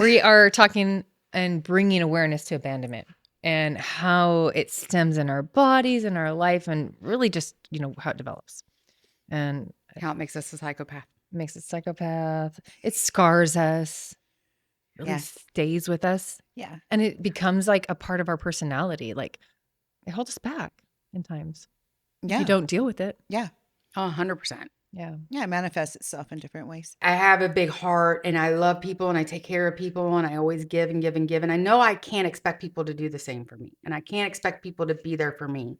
We are talking and bringing awareness to abandonment and how it stems in our bodies and our life and really just, how it develops. And how it makes us a psychopath. Makes us psychopath. It scars us. Really stays with us. Yeah. And it becomes like a part of our personality. Like it holds us back in times. If you don't deal with it. Yeah. 100%. Yeah. Yeah. It manifests itself in different ways. I have a big heart and I love people and I take care of people and I always give and give and give. And I know I can't expect people to do the same for me. And I can't expect people to be there for me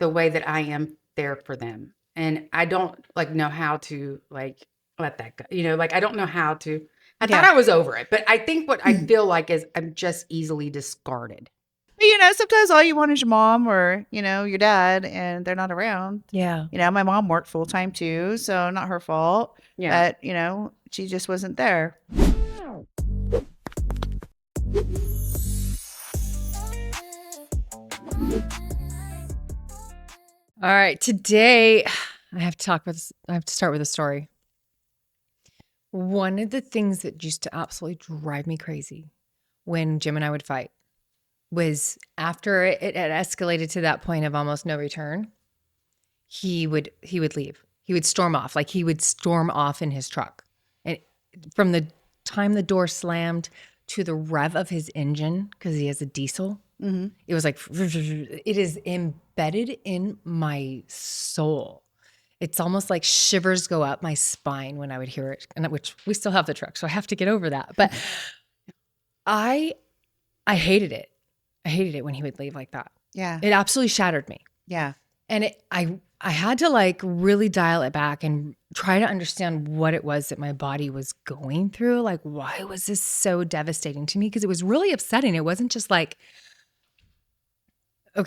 the way that I am there for them. And I don't know how to let that go. I don't know how to. I thought I was over it, but I think what I feel like is I'm just easily discarded. Sometimes all you want is your mom or, your dad and they're not around. Yeah. My mom worked full time too, so not her fault. Yeah. But, she just wasn't there. All right. Today I have to start with a story. One of the things that used to absolutely drive me crazy when Jim and I would fight was after it had escalated to that point of almost no return, he would leave. He would storm off. He would storm off in his truck. And from the time the door slammed to the rev of his engine, because he has a diesel, it was like, it is embedded in my soul. It's almost like shivers go up my spine when I would hear it, and which we still have the truck, so I have to get over that. But I hated it. I hated it when he would leave like that. Yeah. It absolutely shattered me. Yeah. And I had to really dial it back and try to understand what it was that my body was going through. Why was this so devastating to me? Because it was really upsetting. It wasn't just okay,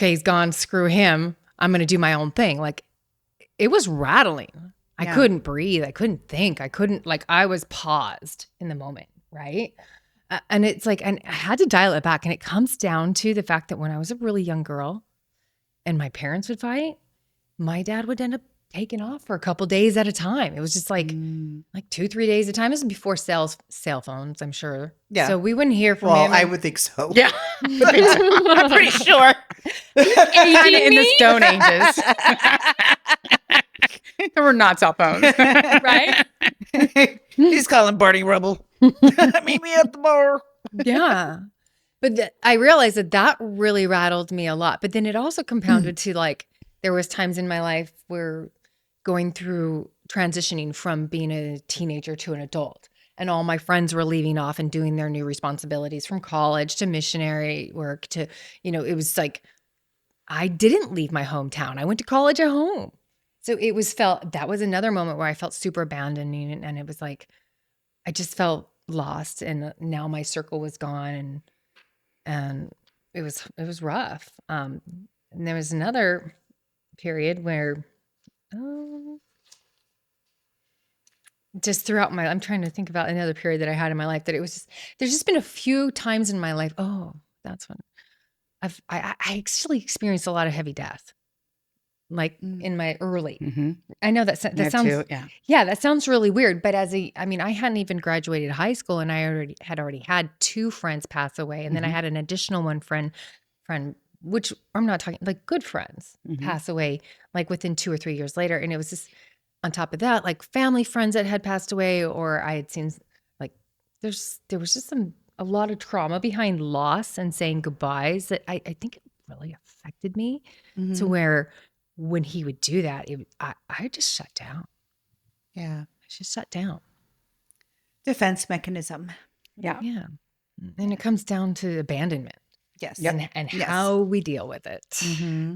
he's gone, screw him. I'm going to do my own thing. It was rattling. I couldn't breathe. I couldn't think. I was paused in the moment, right? And it's and I had to dial it back. And it comes down to the fact that when I was a really young girl and my parents would fight, my dad would end up taking off for a couple days at a time. It was just 2-3 days at a time. This was before cell phones, I'm sure. Yeah. So we wouldn't hear from him. Well, I would think so. Yeah. I'm pretty sure. Kind of in the Stone Ages. There were not cell phones. Right? He's calling Barney Rubble. Meet me at the bar. Yeah. But I realized that really rattled me a lot. But then it also compounded to there was times in my life where going through transitioning from being a teenager to an adult, and all my friends were leaving off and doing their new responsibilities, from college to missionary work to, it was I didn't leave my hometown. I went to college at home. So that was another moment where I felt super abandoned, and it was I just felt lost, and now my circle was gone, and it was rough. And there was another period where just throughout I'm trying to think about another period that I had in my life that there's just been a few times in my life. Oh, that's when I actually experienced a lot of heavy death. In my early, I know that sounds, too, that sounds really weird. But I hadn't even graduated high school, and I already had 2 friends pass away, and then I had an additional one friend, which I'm not talking good friends, pass away within 2 or 3 years later, and it was just on top of that, family friends that had passed away, or I had seen there was just a lot of trauma behind loss and saying goodbyes that I think it really affected me to where. When he would do that, I just shut down. Yeah. I just shut down. Defense mechanism. Yeah. Yeah. And it comes down to abandonment. Yes. And how we deal with it. Mm-hmm.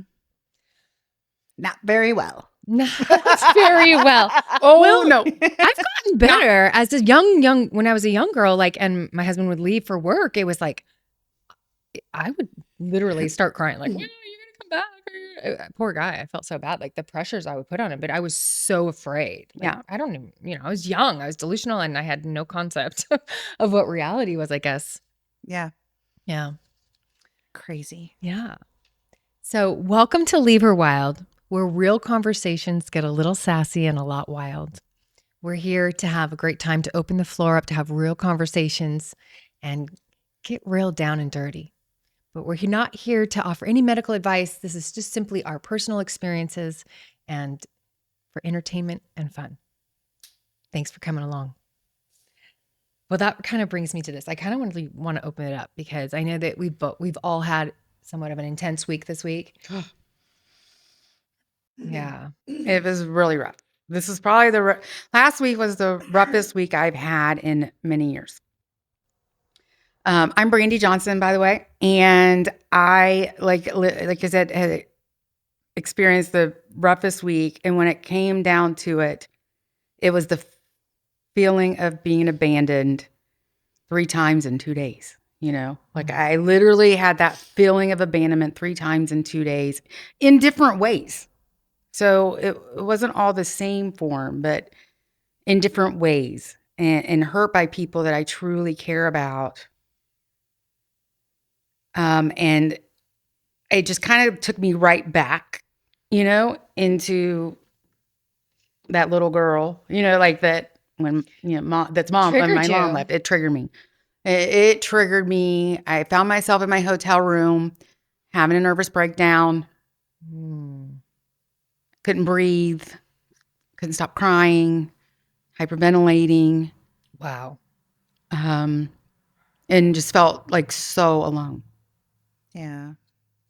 Not very well. Not very well. No. I've gotten better as a young, when I was a young girl, and my husband would leave for work, it was I would literally start crying, when are you going to come back? Poor guy. I felt so bad. The pressures I would put on him, but I was so afraid. I don't even, I was young, I was delusional, and I had no concept of what reality was, I guess. Yeah. Yeah. Crazy. Yeah. So welcome to leaveHerWyld, where real conversations get a little sassy and a lot wild. We're here to have a great time, to open the floor up, to have real conversations, and get real down and dirty. But we're not here to offer any medical advice. This is just simply our personal experiences and for entertainment and fun. Thanks for coming along. Well, that kind of brings me to this. I kind of want to open it up because I know that we've all had somewhat of an intense week this week. Yeah. It was really rough. This is probably last week was the roughest week I've had in many years. I'm Brandy Johnson, by the way, and I like I said had experienced the roughest week. And when it came down to it, it was the feeling of being abandoned 3 times in 2 days. Like I literally had that feeling of abandonment 3 times in 2 days in different ways. So it wasn't all the same form, but in different ways, and hurt by people that I truly care about. And it just kind of took me right back, into that little girl, like that when, mom, that's mom, when my mom left, it triggered me. It triggered me. I found myself in my hotel room having a nervous breakdown. Couldn't breathe. Couldn't stop crying. Hyperventilating. Wow. And just felt like so alone. Yeah.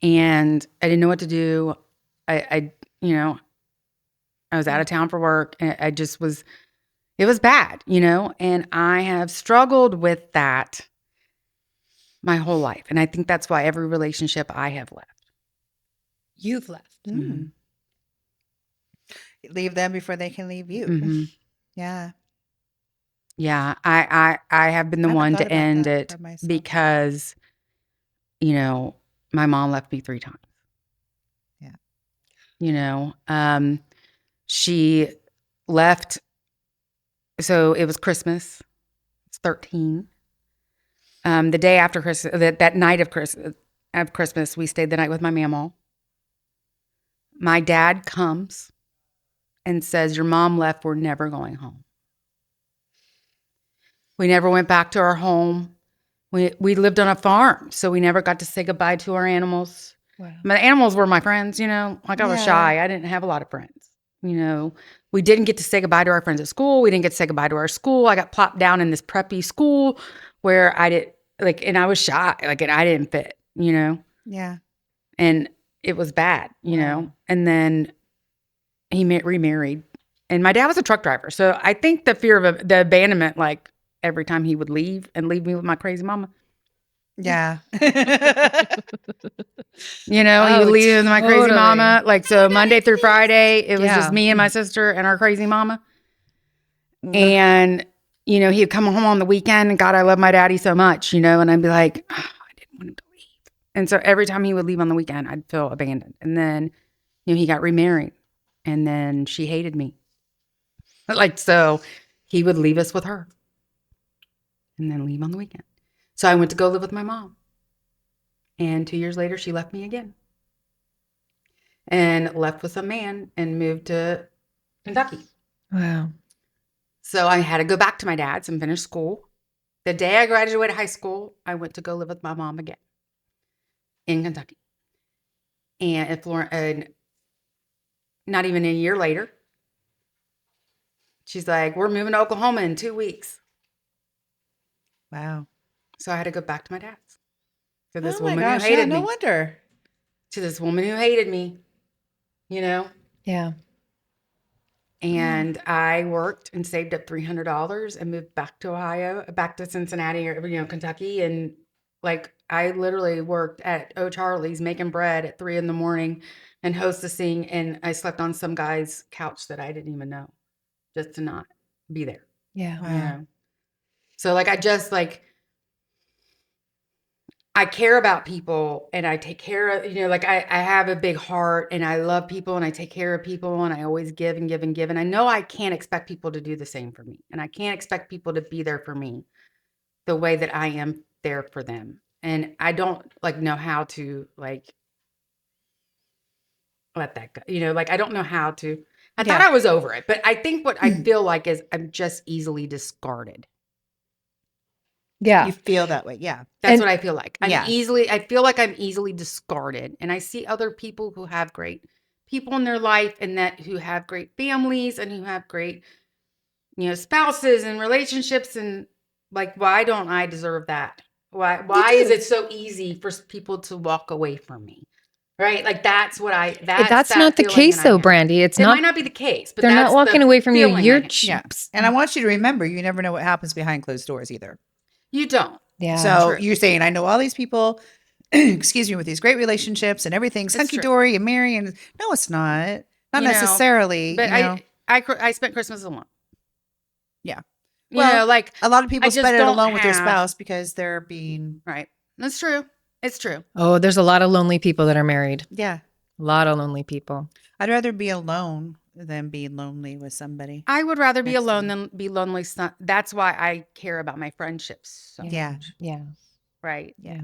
And I didn't know what to do. I was out of town for work, and it was bad, and I have struggled with that my whole life. And I think that's why every relationship I have left. You've left. Mm. Leave them before they can leave you. Mhm. Yeah. Yeah. I have been the I haven't one thought to about end that it for myself. because, my mom left me 3 times. Yeah. She left. So it was Christmas. It's 13. The day after Christmas, that night of Christmas, we stayed the night with my mamaw. My dad comes and says, "Your mom left. We're never going home." We never went back to our home. We lived on a farm, so we never got to say goodbye to our animals. Wow. My animals were my friends, like I was Yeah. shy. I didn't have a lot of friends, We didn't get to say goodbye to our friends at school. We didn't get to say goodbye to our school. I got plopped down in this preppy school where I did and I was shy, and I didn't fit, Yeah. and it was bad, Wow. And then he remarried, and my dad was a truck driver. So I think the fear of the abandonment, like every time he would leave me with my crazy mama, Yeah. he would leave me with my crazy totally. mama. Like, so Monday through Friday, it was Yeah. just me and my sister and our crazy mama. Mm. And, he'd come home on the weekend, and God, I love my daddy so much, and I'd be like, "Oh, I didn't want him to leave." And so every time he would leave on the weekend, I'd feel abandoned. And then, he got remarried, and then she hated me. So he would leave us with her and then leave on the weekend. So I went to go live with my mom. And 2 years later, she left me again and left with some man and moved to Kentucky. Wow. So I had to go back to my dad's and finish school. The day I graduated high school, I went to go live with my mom again in Kentucky. And not even a year later, she's like, "We're moving to Oklahoma in 2 weeks." Wow. So I had to go back to my dad's. To this Oh my woman gosh. who hated No me. wonder. To this woman who hated me, Yeah. And I worked and saved up $300 and moved back to Cincinnati, or Kentucky. And I literally worked at O'Charlie's making bread at 3 a.m. and hostessing. And I slept on some guy's couch that I didn't even know, just to not be there. Yeah. Wow. So I care about people, and I take care of, I have a big heart, and I love people, and I take care of people, and I always give and give and give. And I know I can't expect people to do the same for me. And I can't expect people to be there for me the way that I am there for them. And I don't know how to let that go. I don't know how to. I thought Yeah. I was over it, but I think what I feel like is I'm just easily discarded. Yeah. You feel that way. Yeah. That's And- what I feel like. Yeah. I feel like I'm easily discarded. And I see other people who have great people in their life and who have great families and who have great, spouses and relationships. And like, why don't I deserve that? Why is do. it so easy for people to walk away from me? Right? Like that's That's that not the feeling case that I though, have. Brandy. It's It not. might not be the case, but They're that's not walking the away from you. feeling I You're have. Yeah. And I want you to remember, you never know what happens behind closed doors either. You don't. Yeah. So true. you're saying, I know all these people, excuse me, with these great relationships and everything's It's hunky true. dory and merry. And no, it's not. Not You know, necessarily. But you know. I spent Christmas alone. Yeah. You Well, know, like a lot of people I just spend it don't alone with their have- spouse because they're being, right. That's true. It's true. Oh, there's a lot of lonely people that are married. yeah. A lot of lonely people. I'd rather be alone than be lonely with somebody. I would rather be Next to alone me. than be lonely. That's why I care about my friendships so Yeah. much, Yeah. right? Yeah.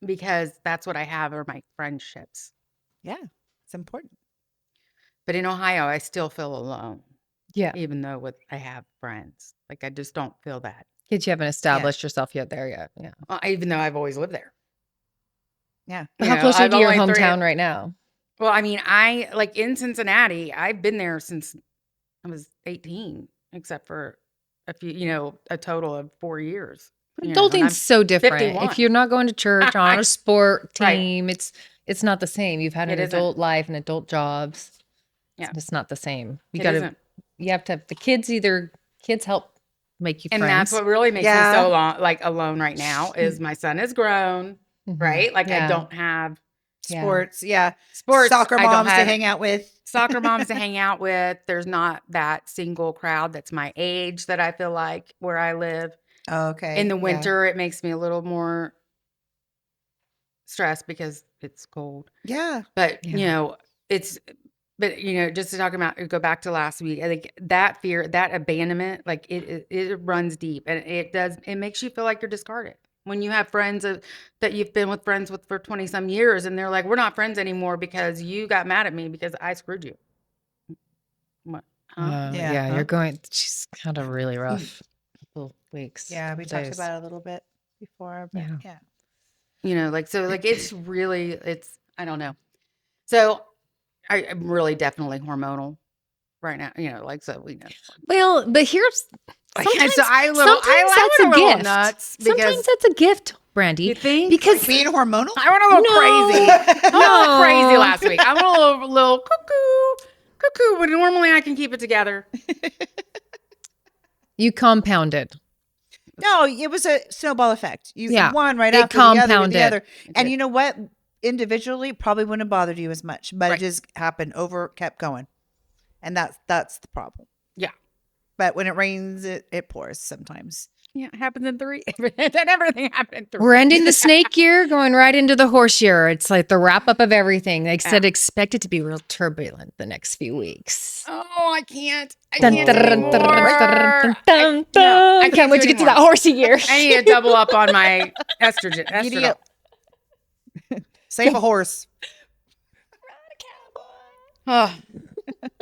Because that's what I have are my friendships. Yeah. It's important. But in Ohio, I still feel alone, Yeah. even though I have friends. Like I just don't feel that. Kids, you haven't established yourself yet there yet. Yeah. Even though I've always lived there. Yeah. But how close are you I've to your only hometown right now? Well, I mean, I like in Cincinnati, I've been there since I was 18, except for a few, a total of 4 years. And Adulting's I'm so different. 51. If you're not going to church on a sport Right. team, it's not the same. You've had an It isn't. adult life and adult jobs. Yeah. It's not the same. It isn't. You have to have the kids help make you And friends. that's what really makes me Yeah. so alone right now is my son is grown, Mhm. right? Like I Yeah. don't have Yeah. Sports. Yeah. sports. Soccer I don't moms to have hang out with. soccer moms to hang out with. There's not that single crowd that's my age that I feel like where I live. Okay. In the yeah. winter, it makes me a little more stressed because it's cold. Yeah. But Yeah. just to talk about, go back to last week, I think that fear, that abandonment, like it runs deep, and it makes you feel like you're discarded when you have friends that you've been friends with for 20 some years, and they're like, we're not friends anymore because you got mad at me because I screwed you. What? Huh? Yeah, Yeah. huh? You're going. She's had a really rough couple weeks. Yeah. We couple talked days. about it a little bit before. But Yeah. yeah. It's I don't know. So I'm really definitely hormonal right now, so we know. Well, but here's sometimes, So I went that's a a little gift. nuts Sometimes because that's a gift, Brandy. you think Because Being hormonal? I went a little No. crazy. I went a little crazy No. last week. I went a little cuckoo, but normally I can keep it together. you compounded. No, it was a snowball effect. You Yeah. one right It after the other, with compounded. the other. And did. you know what? Individually, probably wouldn't have bothered you as much, but Right. it just happened kept going. And that's the problem. Yeah. But when it rains, it pours sometimes. Yeah, it happens in 3. Everything happened in 3. We're ending the snake year, going right into the horse year. It's like the wrap up of everything. They said expect it to be real turbulent the next few weeks. Oh, I can't. I Dun, can't dun, dun, anymore. dun, dun, dun, No, dun. I Can't wait do to get to anymore. that horsey year. I need to double up on my estrogen. Giddy Estradiol. up. Save a horse. Oh,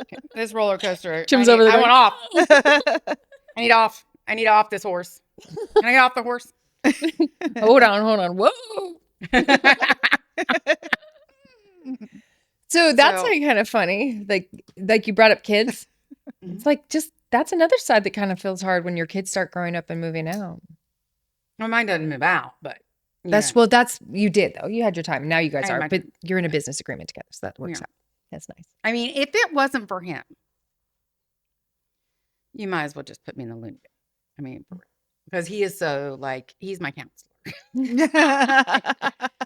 okay. This roller coaster. Jim's over there I going, went off. I need off this horse. Can I get off the horse? hold on. Whoa. So that's So- like kind of funny. Like you brought up kids. Mhm. It's like just that's another side that kind of feels hard when your kids start growing up and moving out. Well, mine doesn't move out, but That's yeah. that's you did though. You had your time. Now you guys I had are, my but time. you're in a business agreement together, so that works Yeah. out. That's nice. I mean, if it wasn't for him, you might as well just put me in the loony bin. I mean, because he is so he's my counselor.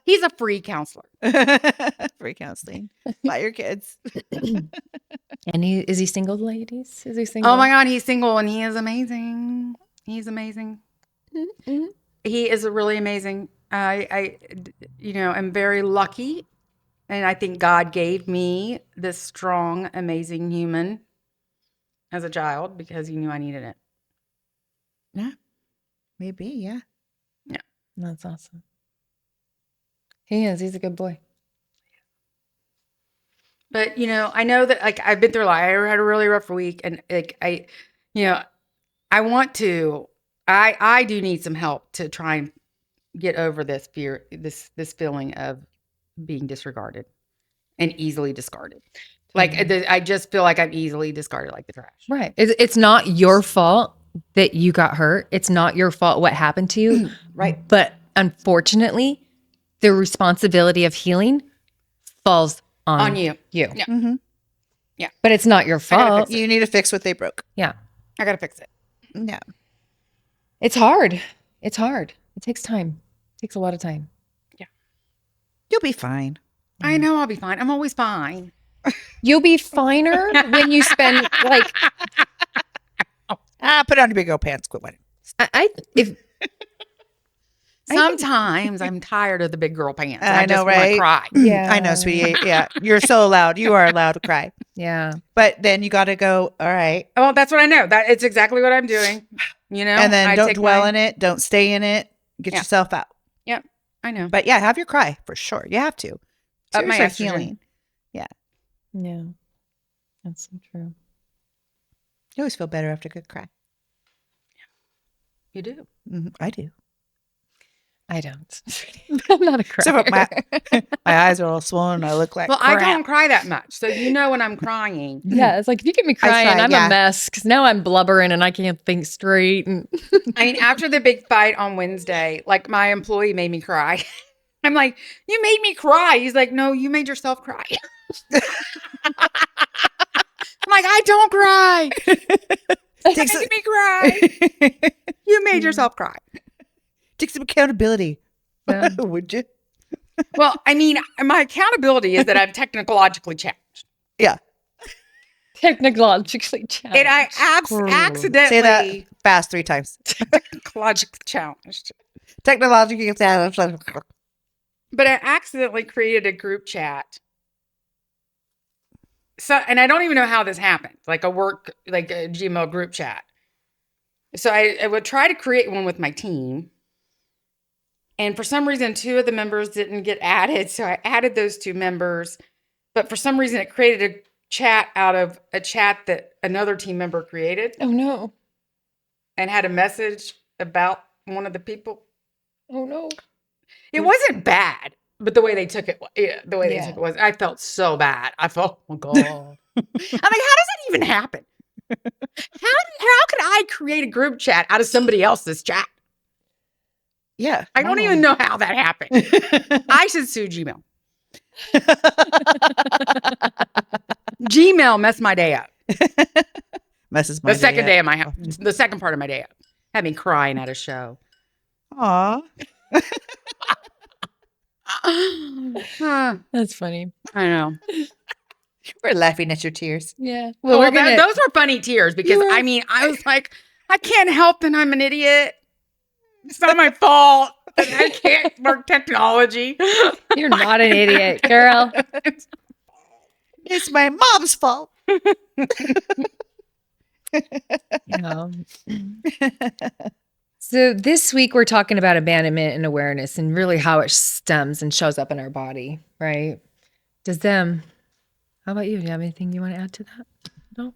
He's a free counselor. Free counseling by your kids. And is he single, ladies? Is he single? Oh my God, he's single and he is amazing. He's amazing. Mhm. He is really amazing. I am very lucky, and I think God gave me this strong, amazing human as a child because He knew I needed it. Yeah. Maybe, yeah. That's awesome. He is. He's a good boy. But I know that I've been through a lot. I had a really rough week, and I want to I do need some help to try and get over this fear, this feeling of being disregarded and easily discarded. Like I just feel like I'm easily discarded like the trash. Right. It's not your fault that you got hurt. It's not your fault what happened to you. Right. But unfortunately, the responsibility of healing falls on you. you. Yeah. Mm-hmm. But it's not your I gotta fault. fix You need to fix what they broke. Yeah. I gotta fix it. Yeah. It's hard. It's hard. It takes time. It takes a lot of time. You'll be fine. I know I'll be fine. I'm always fine. You'll be finer when you spend like Put on your big girl pants. Quit whining. if Sometimes I'm tired of the big girl pants. I I know, just want right? to cry. Yeah. I know, sweetie. Yeah. You're so loud. You are allowed to cry. Yeah. But then you got to go, all right. Well, that's what I know. That it's exactly what I'm doing. You know, And then I don't take dwell my- in it. Don't stay in it. Get Yeah. yourself out. Yep, I know. But yeah, have your cry for sure. You have to. Up my Seriously, estrogen. healing. Yeah. That's so true. You always feel better after a good cry. You do. I do. I don't. I'm not a crier. So my eyes are all swollen. I look like Well, I crap. don't cry that much, so you know when I'm crying. Yeah, it's like if you get me crying, try, I'm yeah. a mess because now I'm blubbering and I can't think straight. And I mean, after the big fight on Wednesday, like my employee made me cry. I'm like, you made me cry. He's like, no, you made yourself cry. I'm like, I don't cry. You Take some- made me cry. You made yourself cry. Take some accountability. Yeah. Would you? Well, I mean, my accountability is that I'm technologically challenged. Yeah. technologically challenged. And I accidentally Say that fast 3 times. technologically challenged. Technologically. But I accidentally created a group chat. So, and I don't even know how this happened, like a Gmail group chat. So I would try to create one with my team. And for some reason, 2 of the members didn't get added. So I added those 2 members. But for some reason, it created a chat out of a chat that another team member created Oh no. and had a message about one of the people. Oh no. It wasn't bad, but the way they took it, the way they Yeah. took it was, I felt so bad. I felt, oh God. I'm like, how does that even happen? How could I create a group chat out of somebody else's chat? Yeah. I don't even know how that happened. I should sue Gmail. Gmail messed my day up. Messes my The second day day of my house, the second part of my day up. Had me crying at a show. Aw. That's funny. I know. We're laughing at your tears. Yeah. Well, we're gonna. those were funny tears because You were- I mean, I was like, I can't help that I'm an idiot. It's not my fault that I can't work technology. You're not an idiot, girl. It's my mom's fault. Yeah. So this week we're talking about abandonment and awareness and really how it stems and shows up in our body, right? How about you? Do you have anything you want to add to that? No?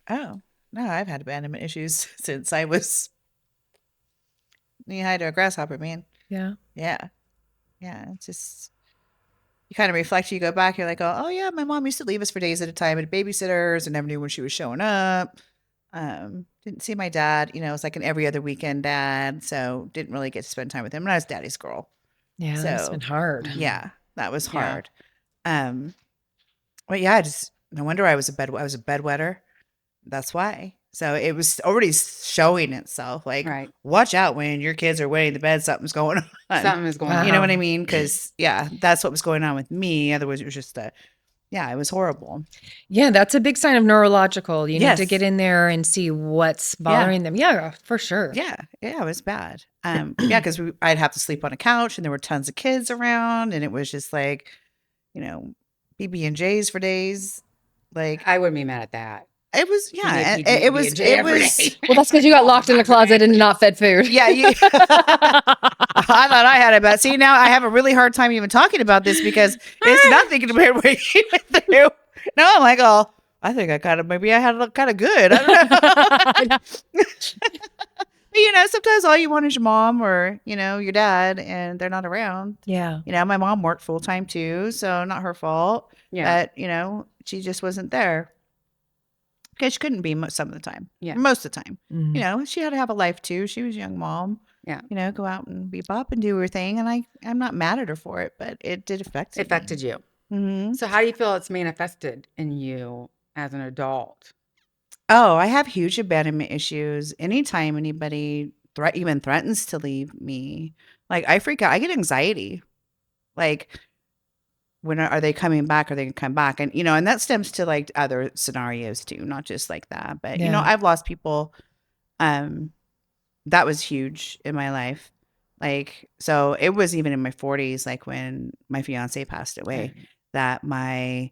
Oh, no, I've had abandonment issues since I was knee high to a grasshopper, man. Yeah. Yeah. Yeah. It's just, you kind of reflect, you go back, you're like, oh, yeah, my mom used to leave us for days at a time at babysitters and never knew when she was showing up. Didn't see my dad, it was like an every other weekend dad. So didn't really get to spend time with him. And I was daddy's girl. Yeah, that's So, been hard. Yeah, that was Yeah. hard. But yeah, no wonder I was a bedwetter. That's why. So it was already showing itself. Like, Right. watch out when your kids are wetting the bed, something's going on. Something is going Wow. on. You know what I mean? Because yeah, that's what was going on with me. Otherwise, it was just it was horrible. Yeah, that's a big sign of neurological. You need to Yes. get in there and see what's bothering them. Yeah, for sure. Yeah, it was bad. Yeah, because I'd have to sleep on a couch, and there were tons of kids around, and it was just like, BB&Js for days. Like I wouldn't be mad at that. it was, You yeah, need it was, PB&J it every was. day. Well, that's because you got locked in the closet and not fed food. Yeah, I thought I had it, but see, now I have a really hard time even talking about this because it's nothing compared to what you went through. No, I'm like, oh, I think maybe I had it kind of good. I don't know. Sometimes all you want is your mom or, your dad, and they're not around. Yeah. My mom worked full time too, so not her fault. Yeah. But, she just wasn't there because she couldn't be some of the time. Yeah. Most of the time. Mm. She had to have a life too. She was a young mom. Yeah. Go out and bebop and do her thing. And I'm not mad at her for it, but it did affect It affected you. Mm-hmm. So how do you feel it's manifested in you as an adult? Oh, I have huge abandonment issues. Anytime anybody even threatens to leave me, like I freak out. I get anxiety. Like, when are they coming back? Are they gonna come back? And and that stems to like other scenarios too, not just like that. But Yeah. I've lost people. That was huge in my life. Like, so it was even in my 40s, like when my fiance passed away, Okay. that my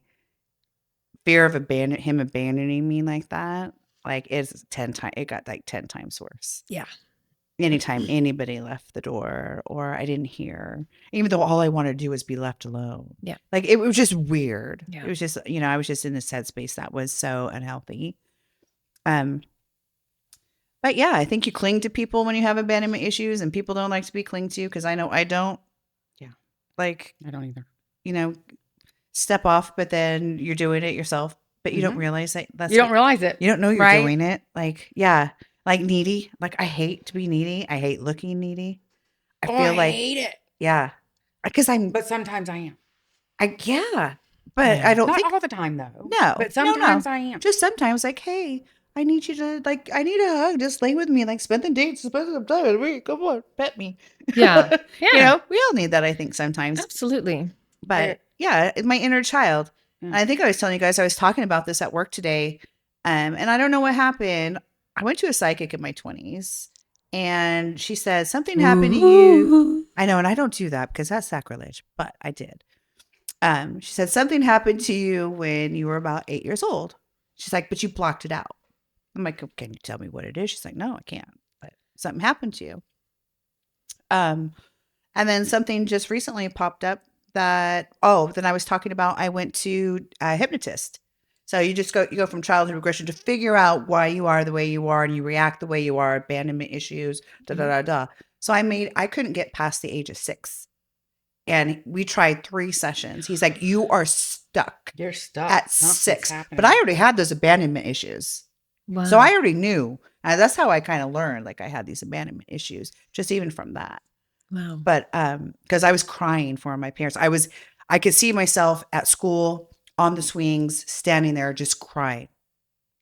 fear of him abandoning me like that, like it's 10 times, it got like 10 times worse. Yeah. Anytime anybody left the door or I didn't hear, even though all I wanted to do was be left alone. Yeah. Like it was just weird. Yeah. It was just, I was just in this headspace that was so unhealthy. But yeah, I think you cling to people when you have abandonment issues, and people don't like to be clinged to, because I know I don't. Yeah. Like, I don't either. Step off, but then you're doing it yourself, but you don't Mhm. realize that's You don't realize it. you don't know you're right? doing it. Like, yeah, like needy. Like I hate to be needy. I hate looking needy. I Oh, feel I like, hate it. yeah, because But sometimes I am. yeah, but Yeah. I don't Not think all the time though. no, But no, sometimes I am. just sometimes like, hey, I need you to I need a hug. Just lay with me, like spend the day, spend some time with me. Come on, pet me. Yeah. Yeah. We all need that, I think, sometimes. Absolutely. But yeah, it's my inner child. Yeah. And I think I was telling you guys, I was talking about this at work today. And I don't know what happened. I went to a psychic in my 20s, and she said, something happened to you. Ooh. I know, and I don't do that because that's sacrilege, but I did. She said, something happened to you when you were about 8 years old. She's like, but you blocked it out. I'm like, "Oh, can you tell me what it is?" She's like, no, I can't. But something happened to you. And then something just recently popped up that, then I was talking about, I went to a hypnotist. So you go from childhood regression to figure out why you are the way you are and you react the way you are, abandonment issues, da. So I couldn't get past the age of 6. And we tried 3 sessions. He's like, you are stuck You're stuck at Something's 6. happening. But I already had those abandonment issues. Wow. So I already knew. And that's how I kind of learned, like I had these abandonment issues, just even from that. Wow. But because I was crying for my parents. I could see myself at school on the swings, standing there just crying.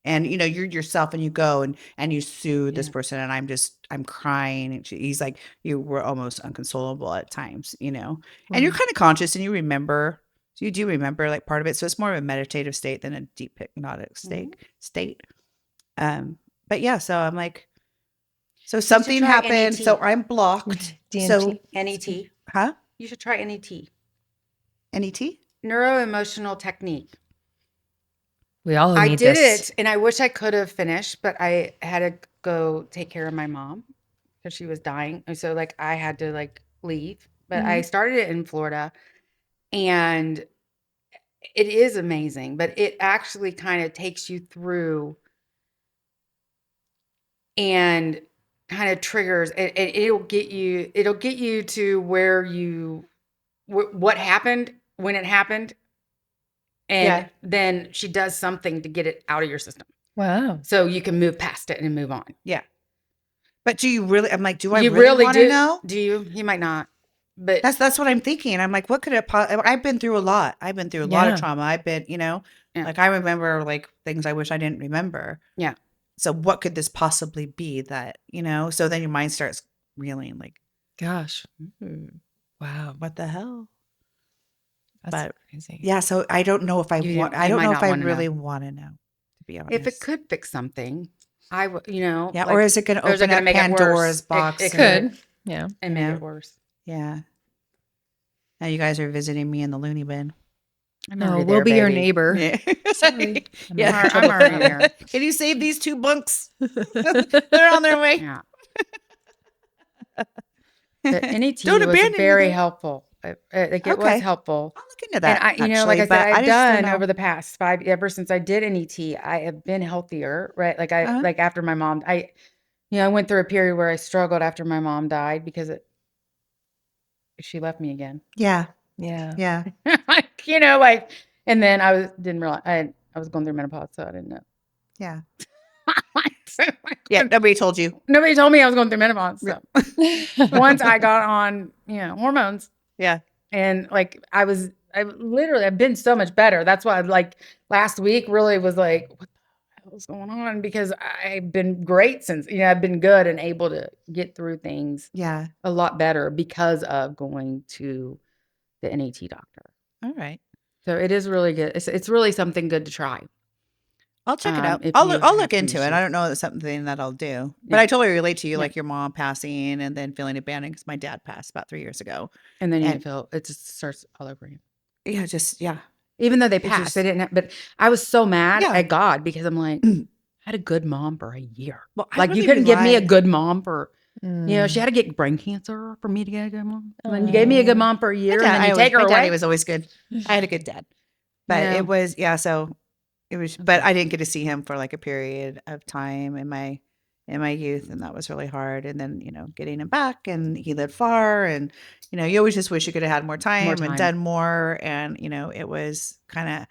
And you're yourself, and you go and you soothe this Yeah. person, and I'm crying, and he's like, you were almost inconsolable at times, and you're kind of conscious, and you remember. So you do remember like part of it. So it's more of a meditative state than a deep hypnotic state. But yeah, so I'm like, so something try happened. NET. So I'm blocked. DMT. So NET. huh? You should try NET. NET? Neuro-emotional technique. We all I need did this. it, and I wish I could have finished, but I had to go take care of my mom because she was dying. And so like I had to like leave. But I started it in Florida, and it is amazing, but it actually kind of takes you through and kind of triggers, and it'll get you to where what happened when it happened. And then she does something to get it out of your system. Wow. So you can move past it and move on. Yeah. But do you really? I'm like, do I You really want to do know? Do you? You might not. But That's what I'm thinking. I'm like, what could it? I've been through a lot. I've been through a lot of Yeah. trauma. I've been, Yeah. like I remember like things I wish I didn't remember. Yeah. So what could this possibly be that, So then your mind starts reeling like, Gosh. Wow. what the hell? That's crazy. Yeah. So I don't know if I You want. might I don't know not if I wanna know. really want to know. To be honest, if it could fix something, I would, yeah. like, Or is it going to or is it open gonna up make it worse? Pandora's It- box? it Could. Yeah. and make it worse. Yeah. Now you guys are visiting me in the loony bin. I'm No, already we'll there, be your baby. neighbor. Yeah. Sorry. Yeah. I'm already there. Can you save these 2 bunks? They're on their way. Yeah. But NET Don't was abandon me, very though. helpful. It was Okay. helpful. I'll look into that. And like I actually, said, but I've just don't done know. over the past 5, ever since I did NET, I have been healthier, right? Like Uh-huh. like after my mom, I went through a period where I struggled after my mom died because she left me again. Yeah. Yeah. Yeah. And then didn't realize I was going through menopause, so I didn't know. Yeah. So, Yeah. Nobody told you. nobody told me I was going through menopause. So once I got on, hormones, Yeah. and I've been so much better. That's why last week really was like, what the hell's going on? Because I've been great since, I've been good and able to get through things Yeah. a lot better because of going to the NAT doctor. All right. So it is really good. It's really something good to try. I'll check it out. If I'll you look have into it. issues. I don't know if it's something that I'll do, but Yeah. I totally relate to you, Yeah. like your mom passing and then feeling abandoned because my dad passed about 3 years ago. And then And- it just starts all over again. Yeah. Even though they It passed, just- they didn't have, but I was so mad Yeah. at God because I'm like, I had a good mom for a year. Well, I Like you really couldn't give me a rely- good mom for, Mm. she had to get brain cancer for me to get a good mom. And then you gave me a good mom for a year, and then you take her my away. daddy was always good. I had a good dad, but Yeah. it was so it was. But I didn't get to see him for like a period of time in my youth, and that was really hard. And then getting him back, and he lived far, and you always just wish you could have had more time and done more. And it was kind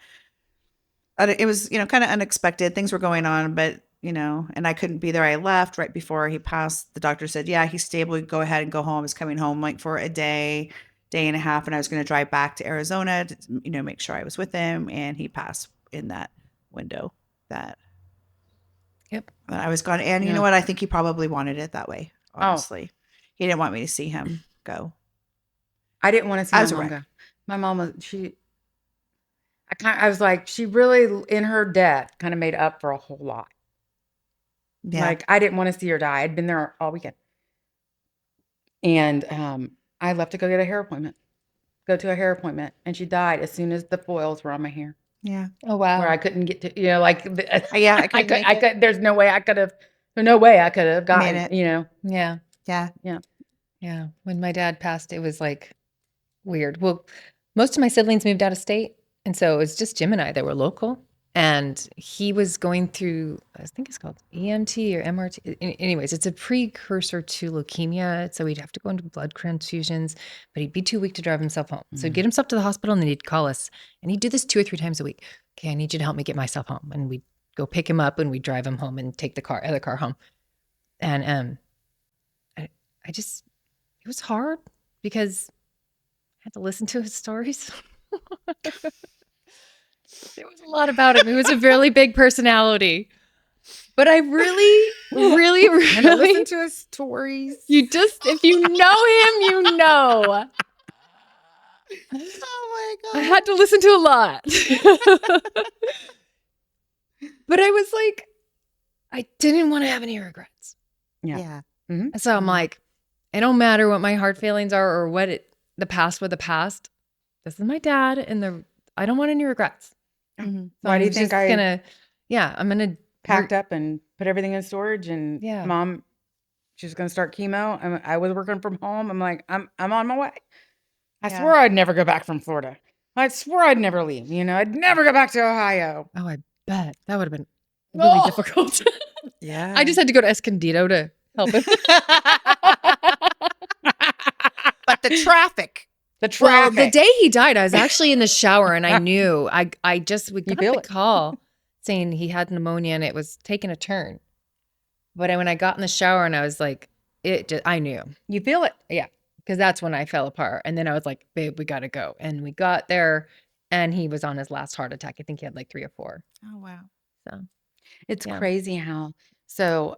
of kind of unexpected. Things were going on, but and I couldn't be there. I left right before he passed. The doctor said, yeah, he's stable. Go ahead and go home. He's coming home like for a day and a half. And I was going to drive back to Arizona to, make sure I was with him. And he passed in that window that I was gone. And you know what? I think he probably wanted it that way. Honestly, he didn't want me to see him go. I didn't want to see my mom go. My mom was, I was like, she really, in her death, kind of made up for a whole lot. Yeah. Like, I didn't want to see her die. I'd been there all weekend. And I left to go get a hair appointment. And she died as soon as the foils were on my hair. Yeah. Oh, wow. Where I couldn't get to, I couldn't. There's no way I could have gotten it, Yeah. Yeah. Yeah. Yeah. When my dad passed, it was like weird. Well, most of my siblings moved out of state. And so it was just Jim and I that were local. And he was going through, I think it's called EMT or MRT. Anyways, it's a precursor to leukemia. So he'd have to go into blood transfusions, but he'd be too weak to drive himself home. So he'd get himself to the hospital and then he'd call us. And he'd do this 2 or 3 times a week. Okay, I need you to help me get myself home. And we'd go pick him up and we'd drive him home and take the other car home. And it was hard because I had to listen to his stories. There was a lot about him. He was a really big personality. But I really listen to his stories. If you know him, you know. Oh my God. I had to listen to a lot. But I was like, I didn't want to have any regrets. Yeah. Mm-hmm. So I'm like, it don't matter what my hard feelings are or the past were the past. This is my dad, and I don't want any regrets. Mm-hmm. So Why do you think I'm gonna packed up and put everything in storage? And Yeah. Mom, she's gonna start chemo. I was working from home. I'm like, I'm on my way. I swore I'd never go back from Florida. I swore I'd never leave. I'd never go back to Ohio. Oh, I bet that would have been really difficult. Yeah. I just had to go to Escondido to help him. But the traffic. Well, the day he died, I was actually in the shower and I knew. We got the call saying he had pneumonia and it was taking a turn. But when I got in the shower and I was like, I knew. You feel it. Yeah. Because that's when I fell apart. And then I was like, babe, we got to go. And we got there and he was on his last heart attack. I think he had like 3 or 4. Oh, wow. So it's crazy how, so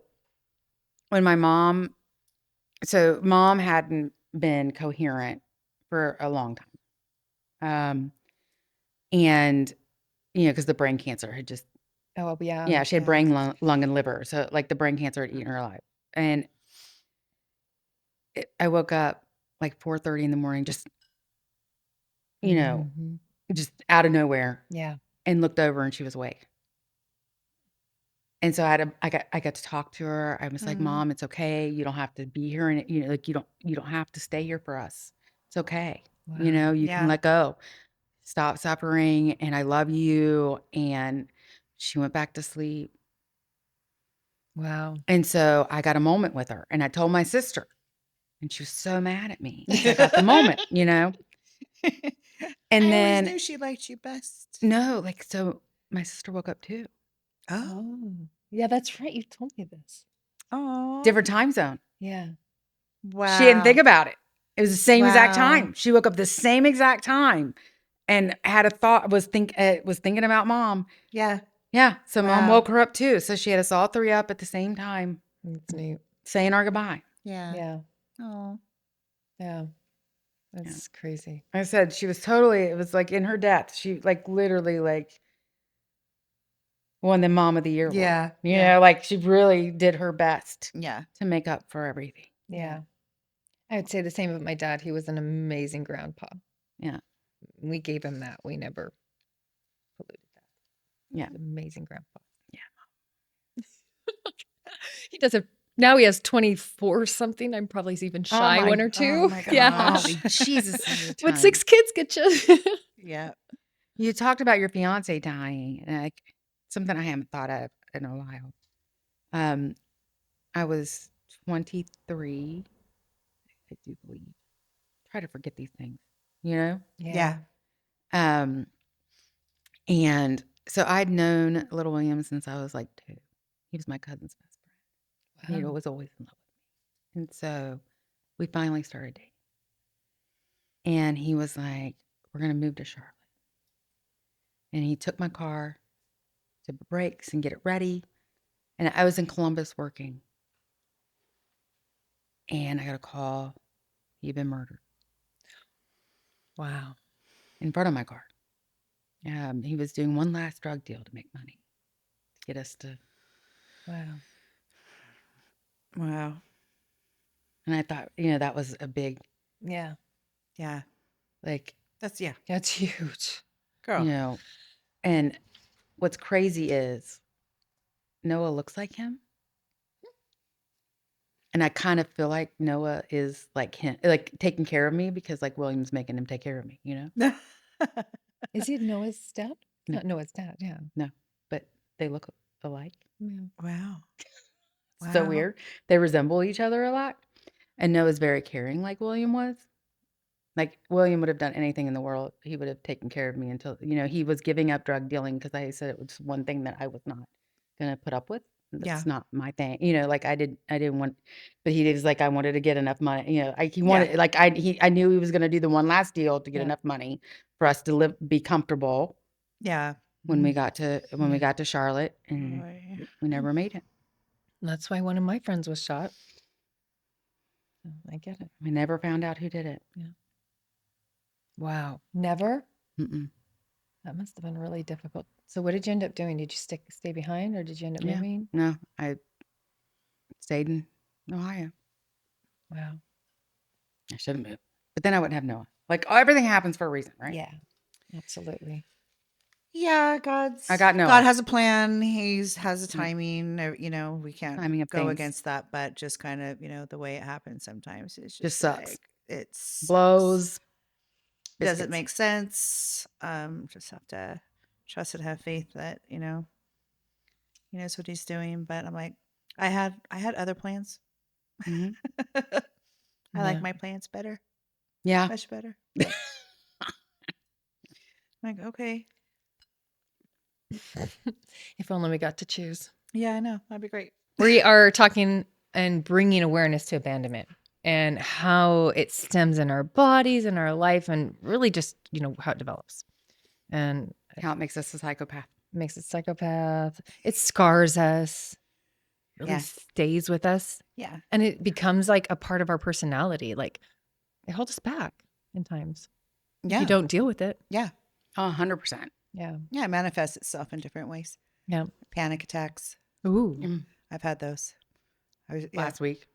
when mom hadn't been coherent for a long time. And, because the brain cancer had just, oh, yeah. yeah, she had brain, lung, and liver. So like the brain cancer had eaten her alive. And I woke up like 4:30 in the morning, just, just out of nowhere. Yeah. And looked over and she was awake. And so I got to talk to her. I was like, Mom, it's okay. You don't have to be here. And you don't have to stay here for us. It's okay. Wow. You can let go. Stop suffering. And I love you. And she went back to sleep. Wow. And so I got a moment with her, and I told my sister, and she was so mad at me. I got the moment, you know? And I always then, knew she liked you best. no, like, so my sister woke up too. Oh. Oh. Yeah, that's right. You told me this. Oh. Different time zone. Yeah. Wow. She didn't think about it. It was the same exact Wow. time. She woke up the same exact time and had a thought, was thinking about mom. Yeah. Yeah. So mom Wow. woke her up too. So she had us all three up at the same time That's neat. saying our goodbye. Yeah. Yeah. Oh. Yeah. That's crazy. Like I said, she was totally, it was like in her death. She like literally like won the mom of the year. Yeah. Award. You Yeah. know, like she really did her best Yeah. to make up for everything. Yeah. I would say the same of my dad. He was an amazing grandpa. Yeah. We gave him that. We never polluted that. Yeah. Amazing grandpa. Yeah. He does it. Now he has 24 something. I'm probably even shy one or two. Oh my Yeah. gosh. Jesus. What 6 kids get you? Yeah. You talked about your fiance dying, and like something I haven't thought of in a while. I was 23, I do believe. Try to forget these things, you know? Yeah. And so I'd known Little William since I was like 2. He was my cousin's best friend. He Wow. was always in love with me. And so we finally started dating. And he was like, we're going to move to Charlotte. And he took my car to brakes and get it ready. And I was in Columbus working. And I got a call. He'd been murdered Wow. in front of my car. He was doing one last drug deal to make money, to get us to. Wow. Wow. And I thought, you know, that was a big, Yeah. Yeah. like, That's yeah. That's huge. Girl. you know, and what's crazy is Noah looks like him. And I kind of feel like Noah is like him, like taking care of me because like William's making him take care of me, you know? Is he Noah's dad? No. Not Noah's dad. Yeah. No, but they look alike. Yeah. Wow. It's so Wow. weird. They resemble each other a lot. And Noah's very caring like William was. Like William would have done anything in the world. He would have taken care of me until, you know, he was giving up drug dealing because I said it was one thing that I was not going to put up with. That's Yeah. not my thing. You know, like I didn't want, but he was like, I wanted to get enough money. You know, he Yeah. wanted, like I knew he was going to do the one last deal to get Yeah. enough money for us to be comfortable Yeah. when we got to, we Yeah. got to Charlotte, and Boy. we never made it. That's why one of my friends was shot. So I get it. We never found out who did it. Wow. Never? Mm-mm. That must have been really difficult. So what did you end up doing? Did you stay behind or did you end up Yeah. moving? No, I stayed in Ohio. Wow. I should have moved, but then I wouldn't have Noah. Like everything happens for a reason, right? Yeah. Absolutely. Yeah, I got Noah. God has a plan. He's has a timing. You know, we can't Timing of go things. against that, but just kind of, you know, the way it happens sometimes is Just sucks. like, it sucks. Blows. Doesn't biscuits. make sense. Just have to trust and have faith that, you know, he knows what he's doing. But I'm like, I had other plans. Mhm. I like Yeah. my plans better, Yeah. much better. But I'm like, okay, If only we got to choose. yeah, I know, that'd be great. We are talking and bringing awareness to abandonment and how it stems in our bodies and our life and really just, you know, how it develops. And How it makes us a psychopath. makes us psychopath. It scars us. Really Yeah. stays with us. Yeah, And it becomes like a part of our personality. Like it holds us back in times. If yeah, you don't deal with it. yeah, 100%. Yeah. yeah. It manifests itself in different ways. Yeah. Panic attacks. Ooh. I've had those. I was Last week.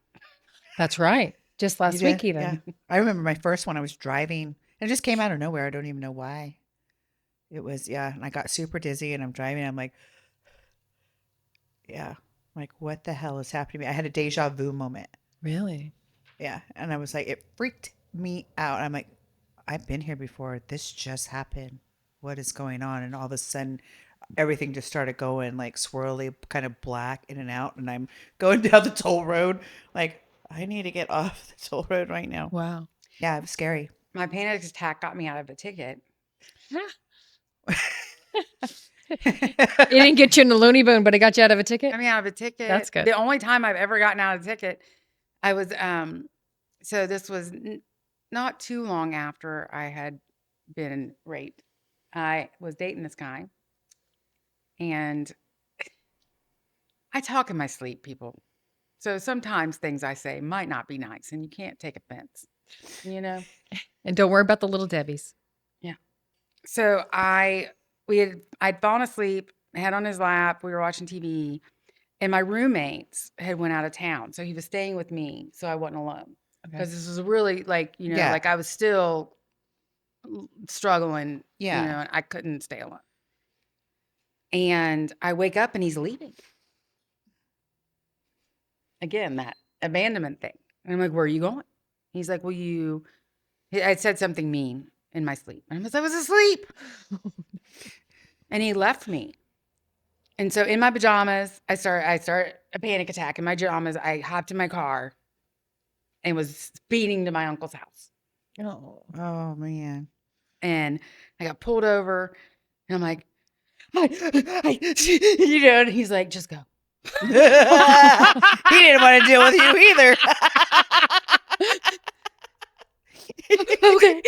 That's right. Just last You week did? even. Yeah. I remember my first one. I was driving, and it just came out of nowhere. I don't even know why. It was and I got super dizzy, and I'm driving. I'm like, like what the hell is happening to me? I had a deja vu moment. Really? Yeah, and I was like, it freaked me out. I'm like, I've been here before. This just happened. What is going on? And all of a sudden, everything just started going like swirly, kind of black in and out. And I'm going down the toll road. Like, I need to get off the toll road right now. Wow. Yeah, it was scary. My panic attack got me out of a ticket. It didn't get you in the loony bin, but it got you out of a ticket. Got me out of a ticket. That's good. The only time I've ever gotten out of a ticket, I was so this was not too long after I had been raped. I was dating this guy, and I talk in my sleep, people. So sometimes things I say might not be nice, and you can't take offense, you know? And don't worry about the little Debbies. Yeah. So I'd fallen asleep, head on his lap. We were watching TV, and my roommates had went out of town, so he was staying with me, so I wasn't alone. Because this was really like, Yeah. like I was still struggling, Yeah. and I couldn't stay alone. And I wake up and he's leaving. Again, that abandonment thing. And I'm like, where are you going? He's like, I said something mean in my sleep. And I was asleep. And he left me. And so in my pajamas, I start a panic attack in my pajamas. I hopped in my car and was speeding to my uncle's house. Oh, man. And I got pulled over, and I'm like, and he's like, just go. He didn't want to deal with you either. Okay.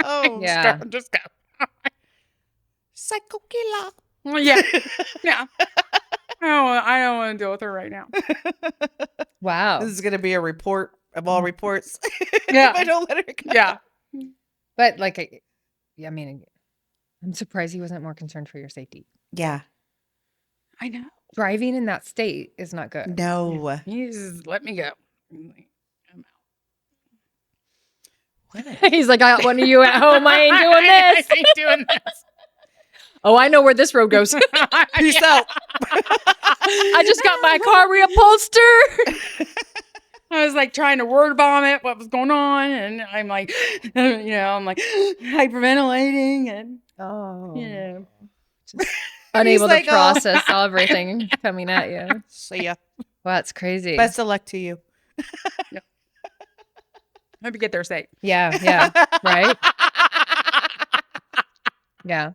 Oh, yeah. Just go. Psycho killer. Yeah. Yeah. I don't want to deal with her right now. Wow. This is going to be a report of all reports. Yeah. If I don't let her go. Yeah. But like, I mean, I'm surprised he wasn't more concerned for your safety. Yeah. I know. Driving in that state is not good. No. He just let me go. He's like, I got one of you at home. I ain't doing this. I ain't doing this. Oh, I know where this road goes. Peace out. I just got my car reupholstered. I was like trying to word vomit what was going on, and I'm like, I'm like hyperventilating, and unable like, to process everything coming at you. See ya. Wow, that's crazy. Best of luck to you. Hope you get there safe. Yeah, yeah, right? Yeah.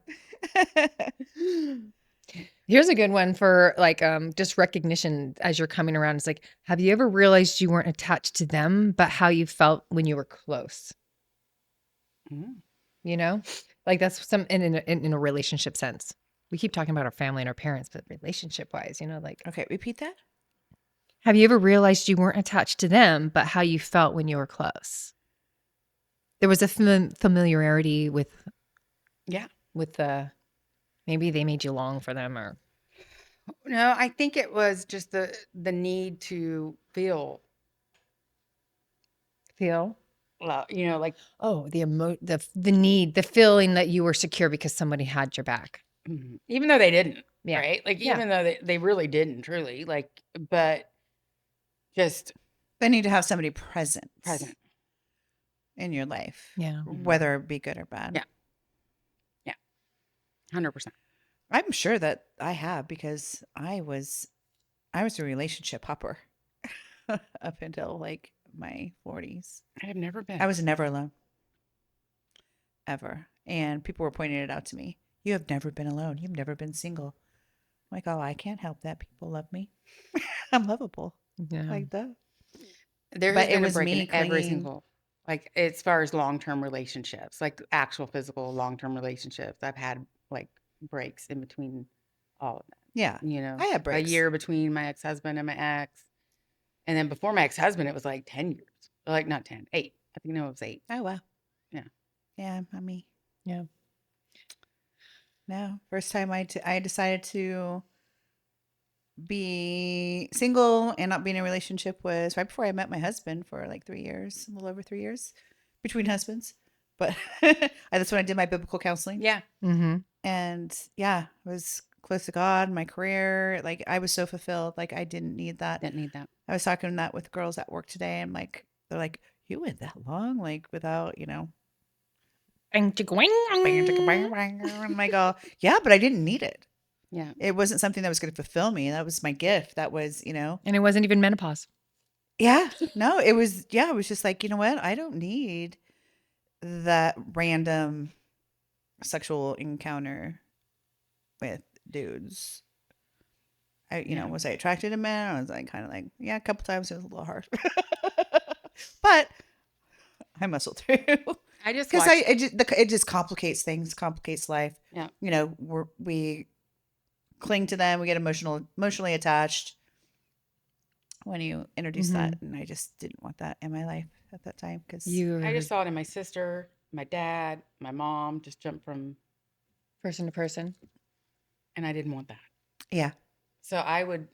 Here's a good one for like just recognition as you're coming around. It's like, have you ever realized you weren't attached to them, but how you felt when you were close? You know, like that's some in a relationship sense. We keep talking about our family and our parents, but relationship wise, like. Okay, repeat that. Have you ever realized you weren't attached to them, but how you felt when you were close? There was a familiarity with. Yeah. With maybe they made you long for them, or. No, I think it was just the need to feel love, like the need, the feeling that you were secure because somebody had your back, even though they didn't, Yeah. right? Like Yeah. even though they really didn't truly, like, but just They need to have somebody present in your life. Yeah. Whether it be good or bad. Yeah. 100%. I'm sure that I have, because I was a relationship hopper up until like my 40s. I have never been. I was never alone. Ever. And people were pointing it out to me. You have never been alone. You've never been single. I'm like, oh, I can't help that. People love me. I'm lovable. Yeah. Like that. There But has been it a was break me in every clinging- single, like as far as long-term relationships, like actual physical long-term relationships. I've had like breaks in between all of them. Yeah. I had breaks. A year between my ex-husband and my ex. And then before my ex-husband, it was like 10 years. Like not 10, 8. I think it was 8. Oh, wow. Yeah. Yeah, me. Yeah. No, first time I decided to be single and not be in a relationship was right before I met my husband for like 3 years, a little over 3 years between husbands. But that's when I did my biblical counseling. Yeah. Mm-hmm. And yeah, I was close to God, my career. Like I was so fulfilled. Like I didn't need that. Didn't need that. I was talking that with girls at work today. And like, they're like, you went that long? Like without, And I go, yeah, but I didn't need it. Yeah. It wasn't something that was going to fulfill me. That was my gift. That was, And it wasn't even menopause. yeah, no, it was just like, you know what? I don't need that random sexual encounter with dudes. Was I attracted to men? I was like, kind of like, yeah, a couple times it was a little hard. But I muscled through. I just Because watched. it just complicates things, complicates life. Yeah. We cling to them, we get emotionally attached when you introduce that, and I just didn't want that in my life at that time because I just saw it in my sister, my dad, my mom just jumped from person to person. and I didn't want that. yeah, So I would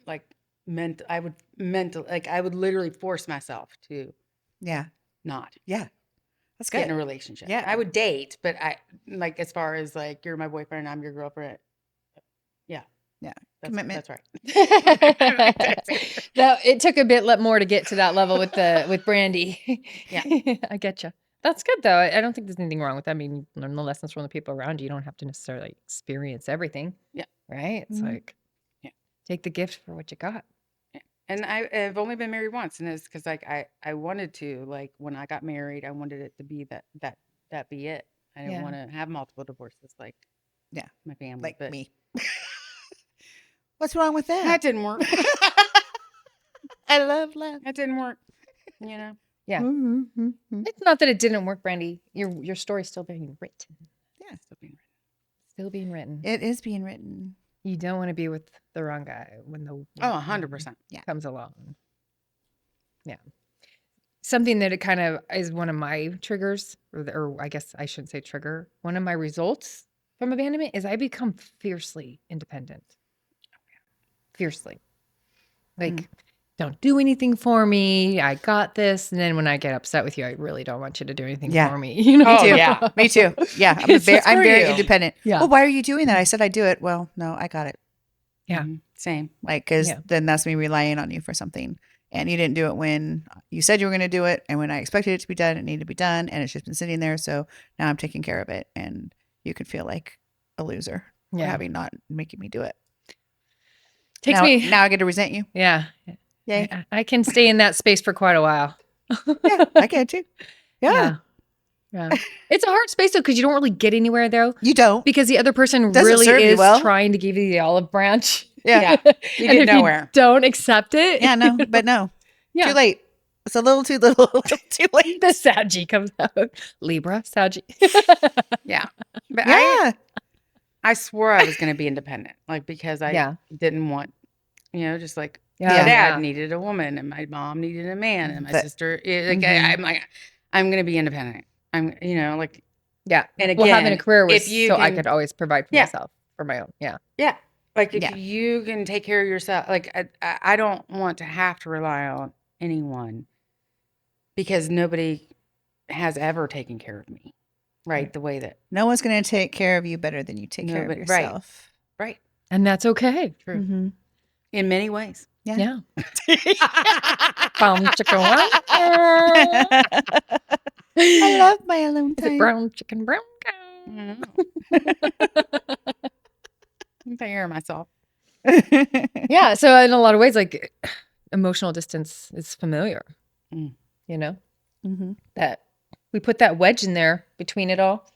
I would literally force myself to yeah, not that's get in a good. relationship. Yeah. I would date, but I like as far as like you're my boyfriend, I'm your girlfriend. Yeah. Yeah. That's, Commitment. That's right. It took a bit more to get to that level with Brandy. Yeah. I get you. That's good though. I don't think there's anything wrong with that. I mean, you learn the lessons from the people around you. You don't have to necessarily experience everything. Yeah. Right. It's like, take the gift for what you got. Yeah. And I've only been married once, and it's because like I wanted to, like when I got married, I wanted it to be that be it. I didn't want to have multiple divorces like my family, Like me. What's wrong with that? That didn't work. I love love. That didn't work. You know. Yeah. Mm-hmm. It's not that it didn't work, Brandy. Your story's still being written. Yeah, Still being written. Still being written. it is being written. You don't want to be with the wrong guy when the 100%. comes along. Yeah. Something that it kind of is one of my triggers, or I guess I shouldn't say trigger. One of my results from abandonment is I become fiercely independent. Fiercely. Like, don't do anything for me. I got this. And then when I get upset with you, I really don't want you to do anything for me. You know? Me too. yeah. Me too. Yeah. I'm It's just for very you. independent. Yeah. Well, why are you doing that? I said I'd do it. Well, no, I got it. Yeah. Same. Like, because then that's me relying on you for something. And you didn't do it when you said you were going to do it. And when I expected it to be done, it needed to be done. And it's just been sitting there. So now I'm taking care of it. And you could feel like a loser for having not making me do it. Now I get to resent you. Yeah. Yay. I can stay in that space for quite a while. Yeah, I can too. Yeah. It's a hard space though, because you don't really get anywhere though. You don't. Because the other person Doesn't really serve you is well. trying to give you the olive branch. Yeah. You And get if nowhere. you don't accept it. Yeah, no, but no. Yeah. Too late. It's a little too little, too late. The Saggy comes out. Libra, Saggy. Yeah. But Yeah. I swore I was going to be independent, like because I didn't want, just like my dad needed a woman and my mom needed a man and my sister. I'm like, I'm going to be independent. I'm, like, yeah. And again, well, having a career was so I can- could always provide for myself, for my own. Yeah. yeah, like if you can take care of yourself, like I don't want to have to rely on anyone because nobody has ever taken care of me, right? The way that No one's going to take care of you better than you take care of yourself. right. And that's okay. True. Mm-hmm. In many ways. Yeah. Brown chicken. I love my alone Is it time. brown chicken, brown cow? I'm taking care of myself. Yeah. So in a lot of ways, like emotional distance is familiar. You know, that we put that wedge in there between it all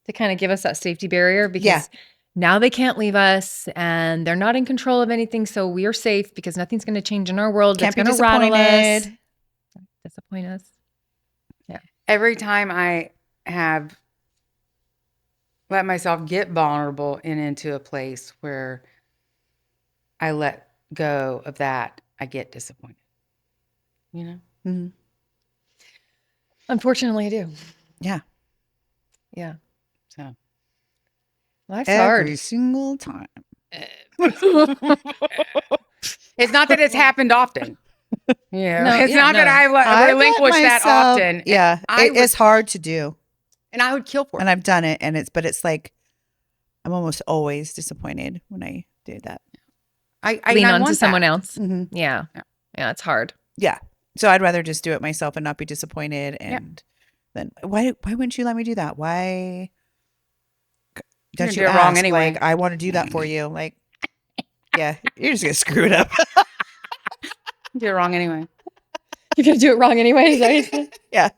to kind of give us that safety barrier because now they can't leave us and they're not in control of anything. So we are safe because nothing's going to change in our world. Can't That's be going to rattle us. disappointed. Disappoint us. Yeah. Every time I have let myself get vulnerable and into a place where I let go of that, I get disappointed. You know? Mm-hmm. Unfortunately, I do. Yeah. Yeah. So Life's Every hard. single time. it's not that it's happened often. Yeah. No, it's not that I I let relinquish that myself- often. Yeah. It's hard to do. And I would kill for it. And I've done it but it's like I'm almost always disappointed when I do that. I Lean I on to want someone that. else. Mm-hmm. Yeah. Yeah. It's hard. Yeah. So I'd rather just do it myself and not be disappointed and then why wouldn't you let me do that? Why You're don't gonna you do it wrong ask? anyway. Like, I want to do that for you. Like, yeah, you're just gonna screw it up. Do it wrong anyway. You're gonna do it wrong anyways, right? Yeah,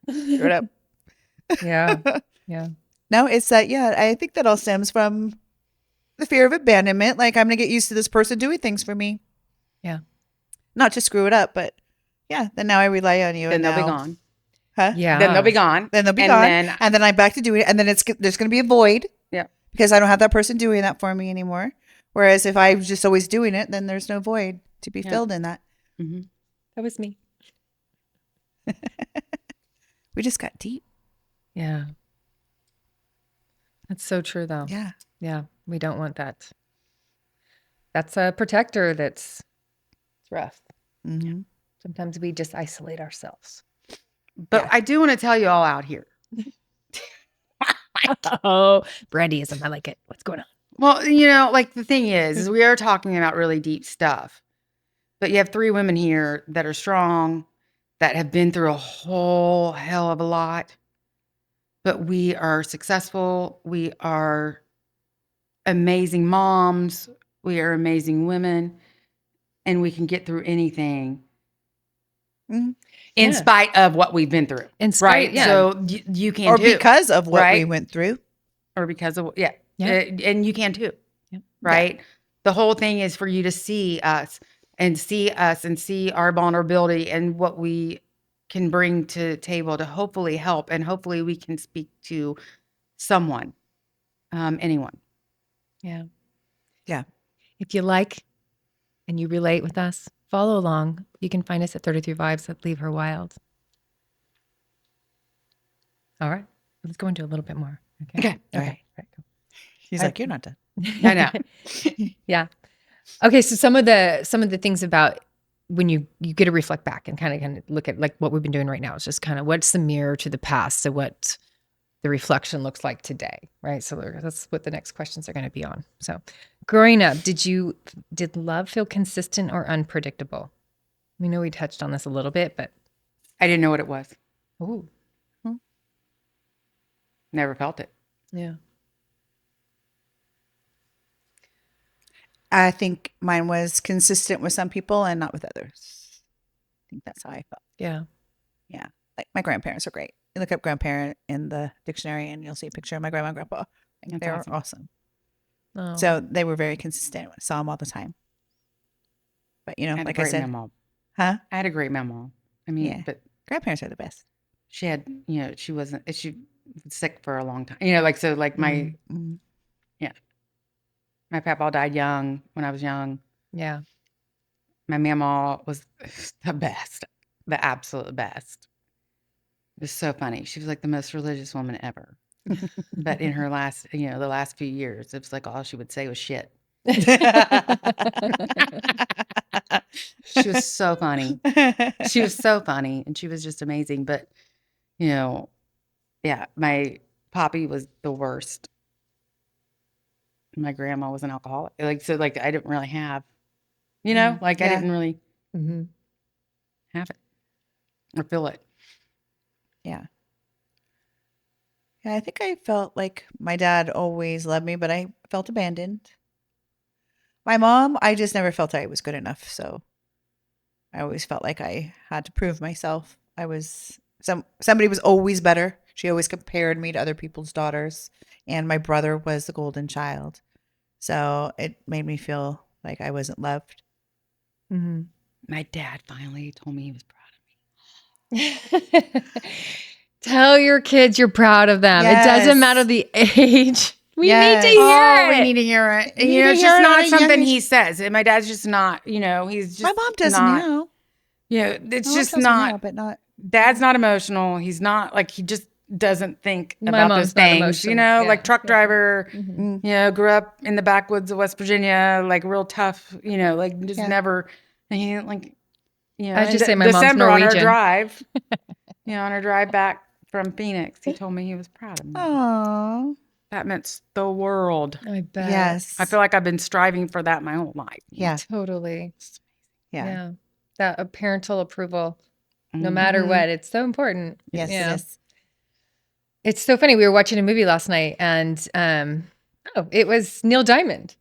screw it up. Yeah. Yeah. No, it's that. Yeah, I think that all stems from the fear of abandonment. Like, I'm gonna get used to this person doing things for me. Yeah. Not to screw it up, but yeah. Then now I rely on you, Then and they'll be now, gone. huh? Yeah. Then they'll be gone. Then they'll be And gone, then- and then I'm back to doing it, and then there's gonna be a void. Yeah. Because I don't have that person doing that for me anymore. Whereas if I was just always doing it, then there's no void to be filled in that. Mhm. That was me. We just got deep. Yeah. That's so true though. Yeah. Yeah. We don't want that. That's a protector it's rough. Mm-hmm. Sometimes we just isolate ourselves. But Yeah. I do want to tell you all out here. Oh, Brandyism. I like it. What's going on? Well, like the thing is we are talking about really deep stuff. But you have 3 women here that are strong, that have been through a whole hell of a lot. But we are successful. We are amazing moms. We are amazing women. And we can get through anything Mhm. in Yeah. spite of what we've been through. In spite, Right? yeah. So you can Or too. because of what we right? went through. Or because of, Yeah. and you can too. Yep. Right? The whole thing is for you to see us and see our vulnerability and what we can bring to the table to hopefully help, and hopefully we can speak to someone, anyone. Yeah. Yeah. If you like and you relate with us, follow along. You can find us at 33 Vibes at leaveHerWyld. All right. Let's go into a little bit more. Okay. Okay. All Okay. right. Right, go. He's like, you're not done. I know. Yeah. Okay. So some of the things about when you get to reflect back and kind of look at like what we've been doing right now, it's just kind of what's the mirror to the past. So what the reflection looks like today, right? So that's what the next questions are going to be on. So growing up, did love feel consistent or unpredictable? We know we touched on this a little bit, but I didn't know what it was. oh, Never felt it. yeah. I think mine was consistent with some people and not with others. I think that's how I felt. Yeah. Yeah. Like my grandparents are great. You look up grandparent in the dictionary and you'll see a picture of my grandma and grandpa. That's They were awesome. awesome. Oh. So they were very consistent. I saw them all the time. But, I had like a I great said, memo. huh? I had a great memo. I mean, Yeah. but Grandparents are the best. she had, she was sick for a long time. So like my Mm-hmm. my papa died young when I was young. yeah. My mama was the best, the absolute best. It was so funny. She was like the most religious woman ever. But in her last, the last few years, it was like all she would say was shit. She was so funny. She was so funny, and she was just amazing. But, yeah, my poppy was the worst. My grandma was an alcoholic. I didn't really have, I Yeah. didn't really Mm-hmm. have it or feel it. Yeah. Yeah, I think I felt like my dad always loved me, but I felt abandoned. My mom, I just never felt I was good enough. So I always felt like I had to prove myself. I was somebody was always better. She always compared me to other people's daughters, and my brother was the golden child. So it made me feel like I wasn't loved. Mm-hmm. My dad finally told me he was proud Tell your kids you're proud of them. It doesn't Yes. matter the age. We Yes. need to hear it. We need to hear it. We need to It's hear just it not at a something young he age. says. And my dad's just not, he's just My mom doesn't not, now. it's My mom just tells me not, now, but not. dad's not emotional. He's not he just doesn't think My about mom's those not things, emotional. Yeah. like truck Yeah. driver, Mhm. grew up in the backwoods of West Virginia, real tough, just Yeah. never, and he I in just say my mom's December on our Norwegian. drive, on our drive back from Phoenix, he told me he was proud of me. Aww. That meant the world. I bet. Yes. I feel like I've been striving for that my whole life. Yeah. Totally. Yeah. Yeah. That parental approval. no matter Mhm. what. It's so important. Yes, Yeah. it is. It's so funny. We were watching a movie last night, and it was Neil Diamond,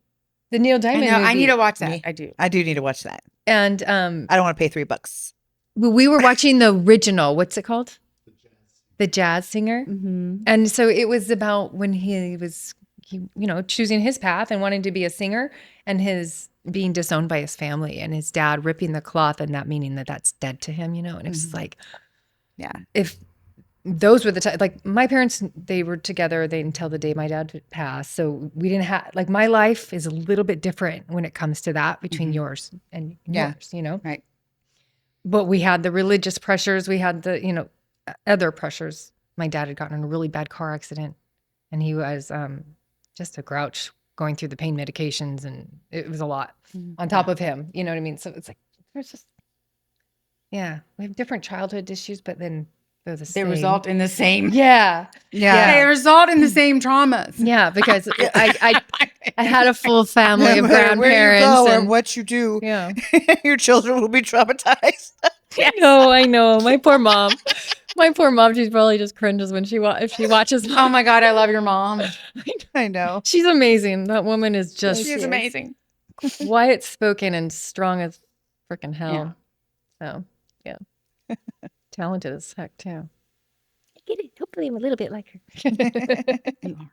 the Neil I Diamond know. movie. I need to watch that. Me. I do. I do need to watch that. And I don't want to pay $3. we were watching the original. What's it called? The Jazz Singer. Mm-hmm. And so it was about when he was, choosing his path and wanting to be a singer, and his being disowned by his family, and his dad ripping the cloth, and that meaning that that's dead to him, and it's just like, Yeah. if those were the time, like my parents, they were together until the day my dad passed. So we didn't have, like, my life is a little bit different when it comes to that between yours and Yeah. yours, Right. But we had the religious pressures. We had the, other pressures. My dad had gotten in a really bad car accident, and he was just a grouch going through the pain medications, and it was a lot on top of him. You know what I mean? So it's like, there's just, we have different childhood issues, but then they're the They same. result in the same. Yeah. Yeah. They result in the same traumas. Yeah, because I had a full family of Where you grandparents. go or and, what you do, yeah. your children will be traumatized. I know. My poor mom. She's probably just cringes when if she watches. Oh my God, I love your mom. I know. She's amazing. That woman is just She is amazing. quiet spoken and strong as freaking hell. So, yeah. Talented as heck, too. I get it. Hopefully I'm a little bit like her. You are.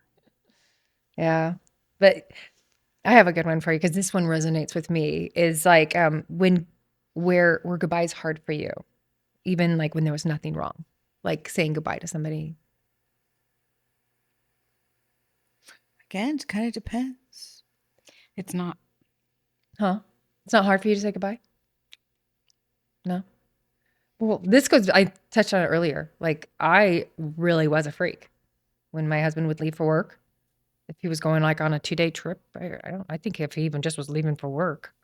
Yeah. But I have a good one for you, because this one resonates with me. Is like where goodbye is hard for you, even like when there was nothing wrong, like saying goodbye to somebody. Again, it kind of depends. It's not. Huh? It's not hard for you to say goodbye? No? Well, I touched on it earlier. Like, I really was a freak when my husband would leave for work. If he was going like on a 2-day trip, I think if he even just was leaving for work,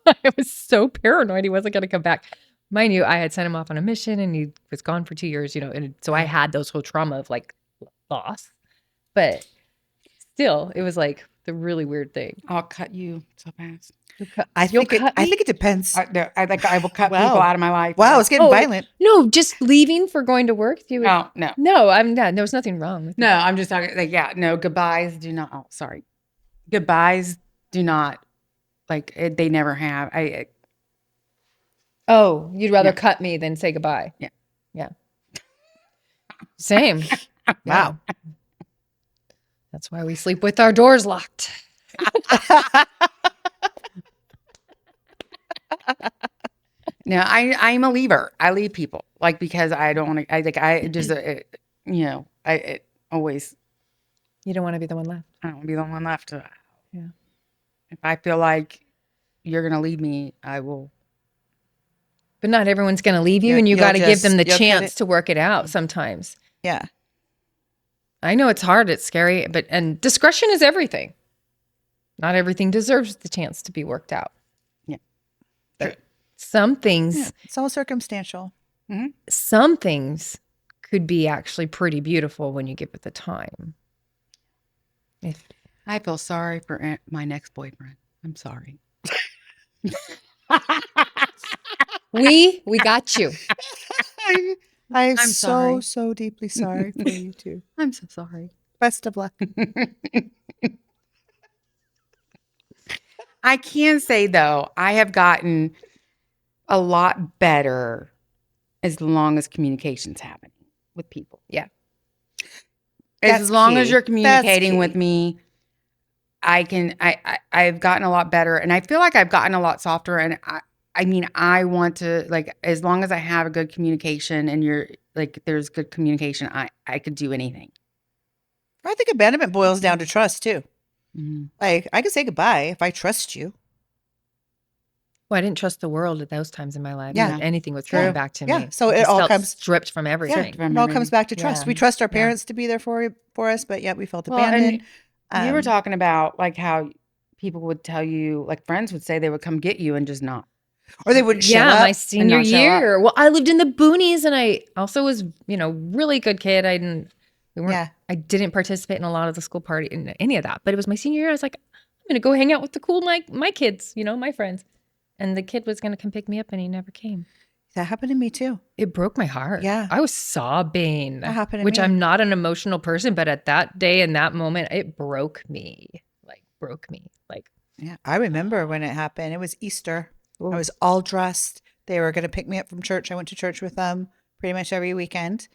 I was so paranoid he wasn't going to come back. Mind you, I had sent him off on a mission, and he was gone for 2 years, and so I had those whole trauma of like loss, but still, it was like the really weird thing. I'll cut you so fast. I think it depends. I will cut Wow. people out of my life. Wow, it's getting violent. No, just leaving for going to work. You would, Oh, no. no, I'm not. There was nothing wrong with No, I'm just talking like, no, goodbyes do not. Oh, sorry. Goodbyes do not, like, they never have. Oh, you'd rather Yeah. cut me than say goodbye. Yeah. Yeah. Same. Wow. That's why we sleep with our doors locked. No, I'm a leaver. I leave people, like, because I don't want to. I just always. You don't want to be the one left. I don't want to be the one left. Yeah. If I feel like you're gonna leave me, I will. But not everyone's going to leave you, Yeah, and you you'll got to give them the you'll cut chance it. to work it out sometimes. Yeah. I know it's hard, it's scary, and discretion is everything. Not everything deserves the chance to be worked out. Yeah. But some things, Yeah. It's all circumstantial. some things could be actually pretty beautiful when you give it the time. I feel sorry for my next boyfriend. I'm sorry. We got you. I'm sorry. so deeply sorry for you too. I'm so sorry. Best of luck. I can say, though, I have gotten a lot better as long as communication's happening with people. Yeah. That's As long as key. you're That's communicating key. with me, I've gotten a lot better, and I feel like I've gotten a lot softer. And I want to, like, as long as I have a good communication and you're like, there's good communication, I could do anything. I think abandonment boils down to trust too. Mhm. Like, I can say goodbye if I trust you. Well, I didn't trust the world at those times in my life. Yeah. when anything was True. thrown back to Yeah. me. So it just all felt comes- stripped from everything. Stripped from It all comes back to trust. Yeah. We trust our Yeah. parents to be there for us, but yet we felt Well, and abandoned. you were talking about, like, how people would tell you, like, friends would say they would come get you and just not. Or they wouldn't show Yeah, up. my senior not show up. year. Well, I lived in the boonies, and I also was, really good kid. I didn't participate in a lot of the school party and any of that. But it was my senior year. I was like, I'm gonna go hang out with the cool my kids, my friends. And the kid was gonna come pick me up, and he never came. That happened to me too. It broke my heart. Yeah. I was sobbing, That happened to which me. I'm not an emotional person, but at that day and that moment, it broke me. Like, Yeah. I remember when it happened. It was Easter. ooh. I was all dressed. They were going to pick me up from church. I went to church with them pretty much every weekend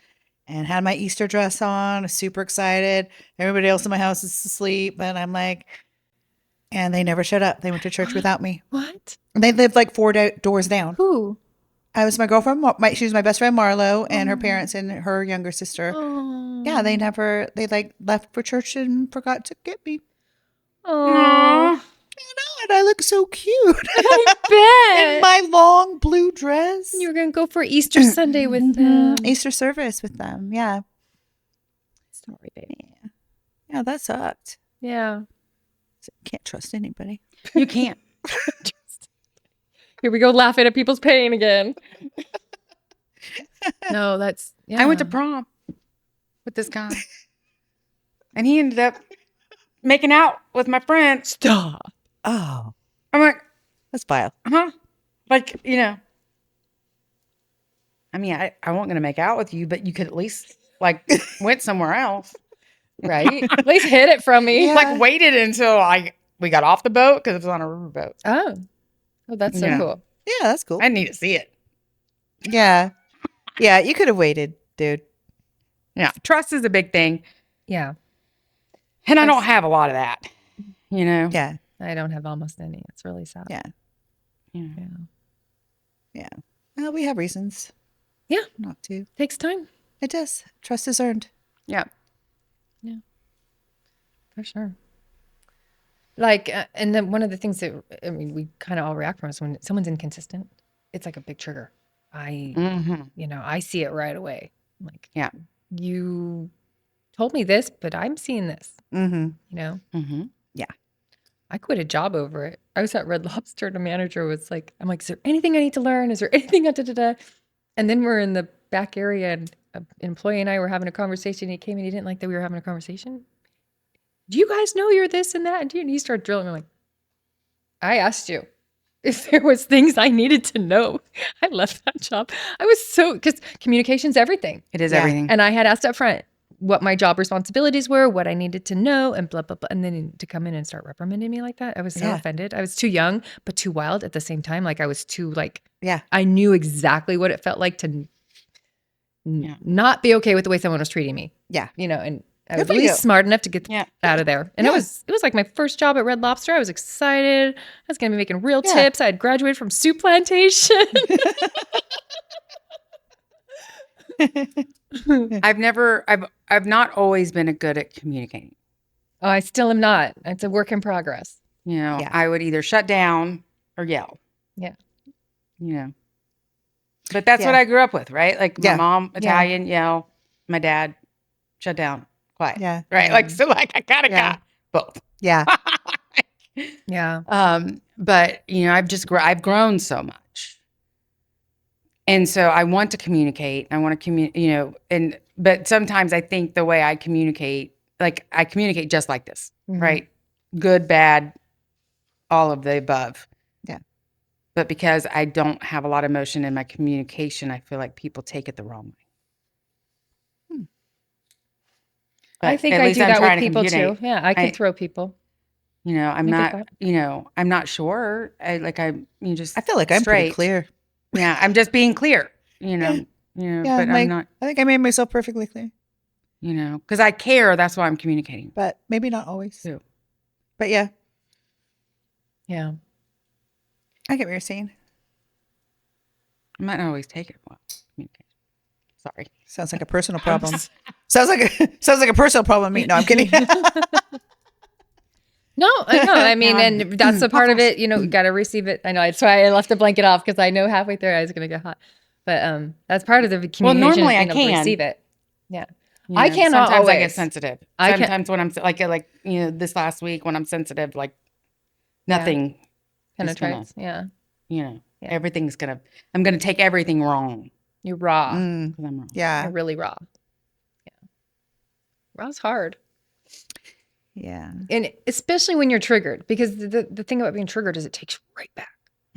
and had my Easter dress on. Super excited. Everybody else in my house is asleep. And I'm like, and they never showed up. They went to church without me. What? And they lived like four doors down. Who? I was my girlfriend. She was my best friend, Marlo, and her parents and her younger sister. Oh. Yeah, they like left for church and forgot to get me. Oh. And I look so cute. I In bet. my long blue dress. You were going to go for Easter Sunday with them. Easter service with them. Yeah. Sorry, baby. Yeah, that sucked. Yeah. Can't trust anybody. You can't. Here we go laughing at people's pain again. No, that's, yeah. I went to prom with this guy. And he ended up making out with my friend. Stop. Oh, I'm like, that's vile. huh? Like, you know. I mean, I wasn't going to make out with you, but you could at least, like, went somewhere else. Right? At least hid it from me. Yeah. Like, waited until we got off the boat because it was on a riverboat. Oh. Oh, that's so Yeah. cool. Yeah, that's cool. I need to see it. Yeah. Yeah, you could have waited, dude. Yeah. Trust is a big thing. Yeah. And I don't have a lot of that, you know? Yeah. I don't have almost any. It's really sad. Yeah. Yeah. Yeah. Well, we have reasons. Yeah. Not to. Takes time. It does. Trust is earned. Yeah. For sure. Like, and then one of the things that, I mean, we kind of all react from is when someone's inconsistent, it's like a big trigger. Mm-hmm. I see it right away. I'm like, Yeah. you told me this, but I'm seeing this, Mm-hmm. you know? Mm-hmm. I quit a job over it. I was at Red Lobster and the manager was like, I'm like, is there anything I need to learn? Is there anything? Da-da-da-da? And then we're in the back area and an employee and I were having a conversation. He came and he didn't like that we were having a conversation. Do you guys know you're this and that? And he started drilling. I'm like, I asked you if there was things I needed to know. I left that job. I was because communication's everything. It is Yeah. everything. And I had asked up front what my job responsibilities were, what I needed to know, and blah, blah, blah. And then to come in and start reprimanding me like that, I was so Yeah. offended. I was too young, but too wild at the same time. Like I was too Yeah. I knew exactly what it felt like to Yeah. not be okay with the way someone was treating me. Yeah. And I Good was for at least you. smart enough to get Yeah. out of there. And Yeah. it was like my first job at Red Lobster. I was excited. I was going to be making real Yeah. tips. I had graduated from soup plantation. I've not always been good at communicating. Oh, I still am not. It's a work in progress. You know, Yeah. I would either shut down or yell. Yeah. You know. But that's Yeah. what I grew up with, right? Like my Yeah. mom, Italian, yell. My dad, shut down, quiet. Yeah. Right? Like, so like I kind of Yeah. got both. Yeah. Yeah. But you know, I've grown so much. And so I want to communicate. I want to communicate, but sometimes I think the way I communicate, like I communicate just like this, Mhm. right? Good, bad, all of the above. Yeah. But because I don't have a lot of emotion in my communication, I feel like people take it the wrong way. I But think at I least do I'm that with trying to people too. communicate. Yeah. I can I- throw people. You know, I'm You get not, that? I'm not sure. You just I feel like I'm pretty straight. clear. Yeah, I'm just being clear, Yeah. Yeah. but like, I'm not, I think I made myself perfectly clear, because I care. That's why I'm communicating. but maybe not always. Too. But yeah, Yeah. I get what you're saying. I might not always take it well. Communication. Sorry. Sounds like a personal problem. sounds like a personal problem. Me, no, I'm kidding. No, I know. I mean, and that's a part of it. You got to receive it. I know. That's why I left the blanket off because I know halfway through I was going to get hot. But that's part of the communication. normally is I being able to can. receive it. Yeah. You I know, cannot Sometimes I get always. sensitive. I can- Sometimes when I'm this last week when I'm sensitive, like nothing Penetrates. Yeah. Yeah. Yeah. I'm gonna take everything wrong You're raw. Mm, because I'm wrong. yeah. You're really raw. Yeah. Raw's hard. Yeah. And especially when you're triggered, because the thing about being triggered is it takes you right back.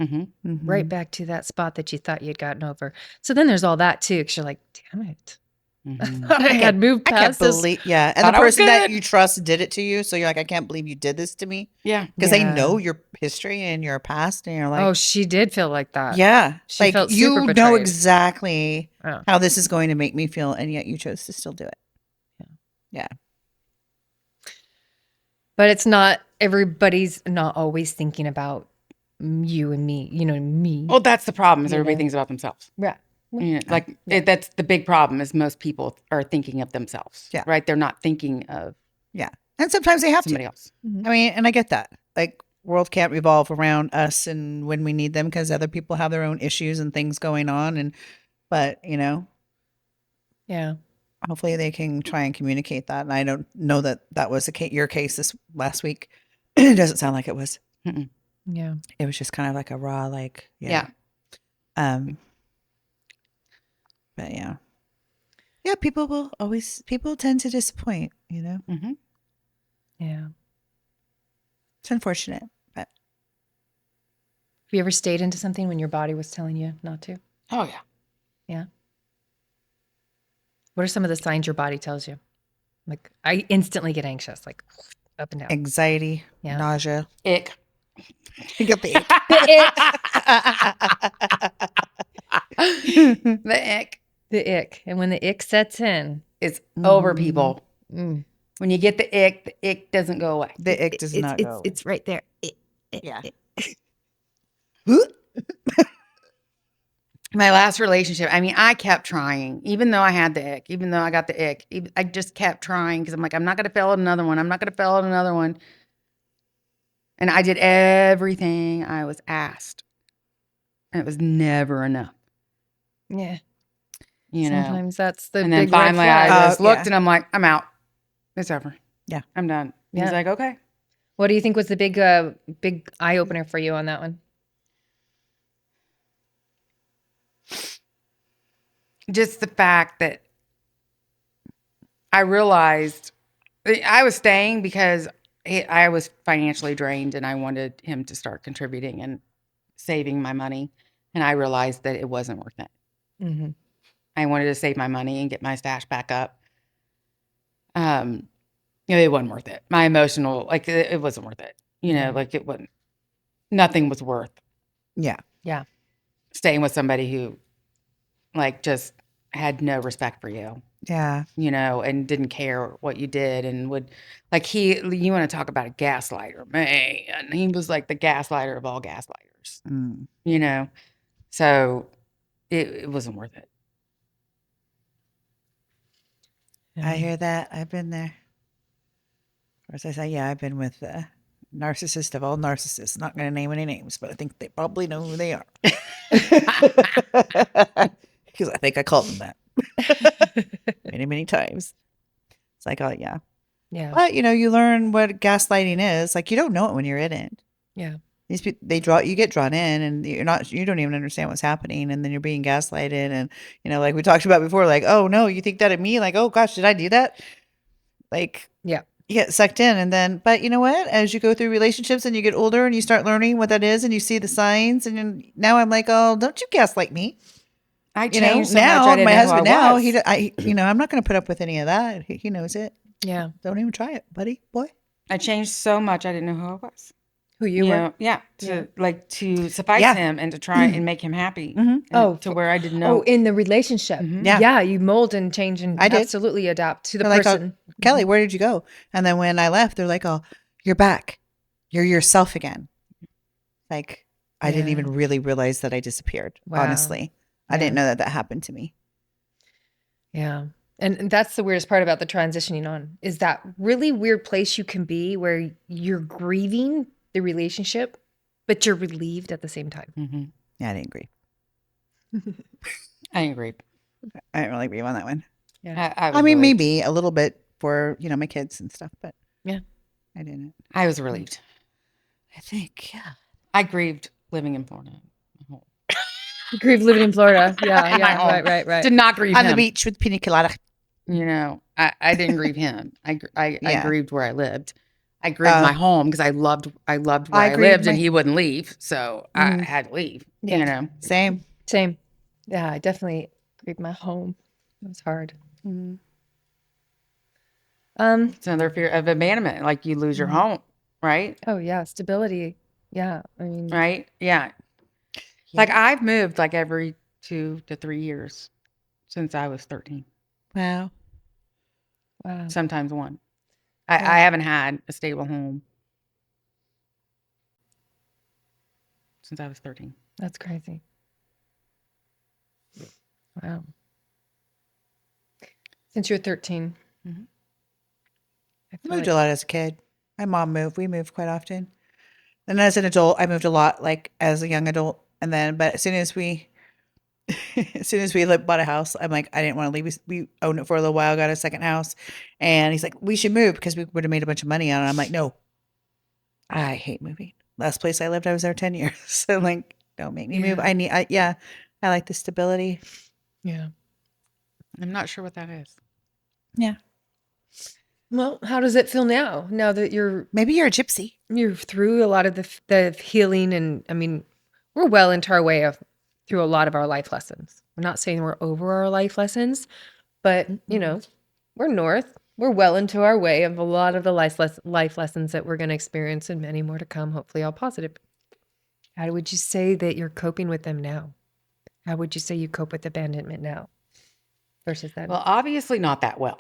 Mm-hmm. right back to that spot that you thought you'd gotten over. So then there's all that too, because you're like, damn it. I Mm-hmm. thought I had moved I can't past this. believe, yeah. And Thought the I was person that good. you trust did it to you. So you're like, I can't believe you did this to me. Yeah. Because they Yeah. know your history and your past. And you're like, Oh, she did feel like that. yeah. She Like felt super you know betrayed. exactly Oh. how this is going to make me feel. And yet you chose to still do it. Yeah. But it's not, everybody's not always thinking about you and me, me. Well, that's the problem is You everybody know. thinks about themselves. Yeah. That's the big problem is most people are thinking of themselves. Yeah. Right. They're not thinking of Yeah. And sometimes they have somebody to. else. I mean, and I get that. Like, world can't revolve around us and when we need them because other people have their own issues and things going on. But, Yeah. hopefully they can try and communicate that. And I don't know that that was your case this last week. It doesn't sound like it was. Mm-mm. Yeah. It was just kind of like a raw, like, Yeah. But yeah. Yeah, people tend to disappoint, Mm-hmm. Yeah. It's unfortunate, but Have you ever stayed into something when your body was telling you not to? Oh yeah. Yeah. What are some of the signs your body tells you? Like, I instantly get anxious, like up and down. anxiety, Yeah. nausea. Ick. You got the The ick The ick. And when the ick sets in, is over, people. mm, When you get the ick doesn't go away. The ick does not go. it's right there. Yeah. My last relationship, I mean, I kept trying, even though I had the ick, even though I got the ick. I just kept trying because I'm like, I'm not going to fail at another one. I'm not going to fail at another one. And I did everything I was asked. And it was never enough. Yeah. You know? Sometimes that's the And big then finally red flag. I just looked yeah. and I'm like, I'm out. It's over. Yeah. I'm done. Yeah. He's like, okay. What do you think was the big eye opener for you on that one? Just the fact that I realized I was staying because I was financially drained and I wanted him to start contributing and saving my money. And I realized that it wasn't worth it. Mm-hmm. I wanted to save my money and get my stash back up. It wasn't worth it. My emotional, like it wasn't worth it. Like it wasn't, nothing was worth Yeah. Yeah. staying with somebody who like just had no respect for you. Yeah. And didn't care what you did and would like you want to talk about a gaslighter, man. He was like the gaslighter of all gaslighters, so it wasn't worth it. I hear that. I've been there. Of course, I say, yeah, I've been with the narcissist of all narcissists. Not going to name any names, but I think they probably know who they are. Because I think I called them that many, many times. It's like, oh, yeah. Yeah. But, you learn what gaslighting is. Like, you don't know it when you're in it. Yeah. These people, you get drawn in and you don't even understand what's happening. And then you're being gaslighted. And, like we talked about before, like, oh, no, you think that of me? Like, oh, gosh, did I do that? Like, Yeah. you get sucked in. And then, but you know what? As you go through relationships and you get older and you start learning what that is and you see the signs. And now I'm like, oh, don't you gaslight me? I changed so now much. I didn't my know husband who I now, was. I'm not going to put up with any of that. He knows it. Yeah. Don't even try it, buddy, boy. I changed so much. I didn't know who I was. Who you were? Yeah. To suffice Yeah. him and to try and make him happy. Mhm. And to where I didn't know. Oh, in the relationship. Mhm. Yeah. Yeah. You mold and change and I did. absolutely adapt to the They're like, person. Kelly, where did you go? And then when I left, they're like, oh, you're back. You're yourself again. Like, I didn't Yeah. even really realize that I disappeared, Wow. honestly. I didn't know that happened to me. Yeah. And that's the weirdest part about the transitioning on is that really weird place you can be where you're grieving the relationship, but you're relieved at the same time. Mhm. Yeah, I didn't agree. I agree. I didn't really agree on that one. I was I mean, relieved. maybe a little bit for, my kids and stuff, but Yeah. I didn't. I was relieved. I think, yeah. I grieved living in Florida. You grieve living in Florida. Yeah. My Yeah. home. Right. Did not grieve On him. the beach with pina colada. I didn't grieve him. I Yeah. grieved where I lived. I grieved my home because I loved where I grieved lived and my- he wouldn't leave. So I Mhm. had to leave, Yeah. you know. Same. Same. Yeah, I definitely grieved my home. It was hard. Mhm. It's another fear of abandonment. Like you lose your home, right? Oh yeah, stability. Yeah. I mean, Right? Yeah. Like I've moved like every 2 to 3 years since I was 13. Wow. wow. Sometimes one. Yeah. I haven't had a stable home since I was 13. That's crazy. Wow. Since you're 13. Mhm. I I feel moved like a lot as a kid. My mom moved. We moved quite often. And as an adult, I moved a lot, like as a young adult. And then, but as soon as we, bought a house, I'm like, I didn't want to leave. We owned it for a little while, got a second house, and he's like, we should move because we would have made a bunch of money on it. I'm like, no, I hate moving. Last place I lived, I was there 10 years. So like, don't make me move. Yeah. I like the stability. yeah. I'm not sure what that is. Yeah. Well, how does it feel now? Now that you're Maybe you're a gypsy. through a lot of the healing, and I mean, we're well into our way of through a lot of our life lessons. We're not saying we're over our life lessons, but you know, we're north. We're well into our way of a lot of the life lessons that we're going to experience, and many more to come. Hopefully, all positive. How would you say that you're coping with them now? How would you say you cope with abandonment now versus then? Well, obviously not that well.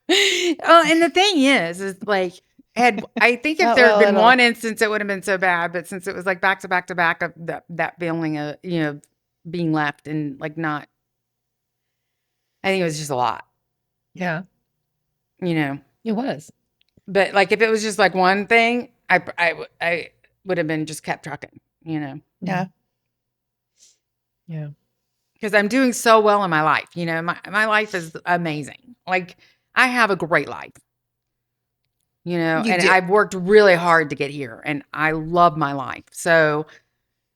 Oh, and the thing is like I think if Not there had well been at all. one instance, it would have been so bad. But since it was like back to back to back of that feeling of being left and like not, I think it was just a lot, Yeah, you know. it was. But like if it was just like one thing, I would have been just kept trucking, you know, Yeah. Yeah. because I'm doing so well in my life. You know, my life is amazing. Like I have a great life. You know, You and do. I've worked really hard to get here and I love my life. So,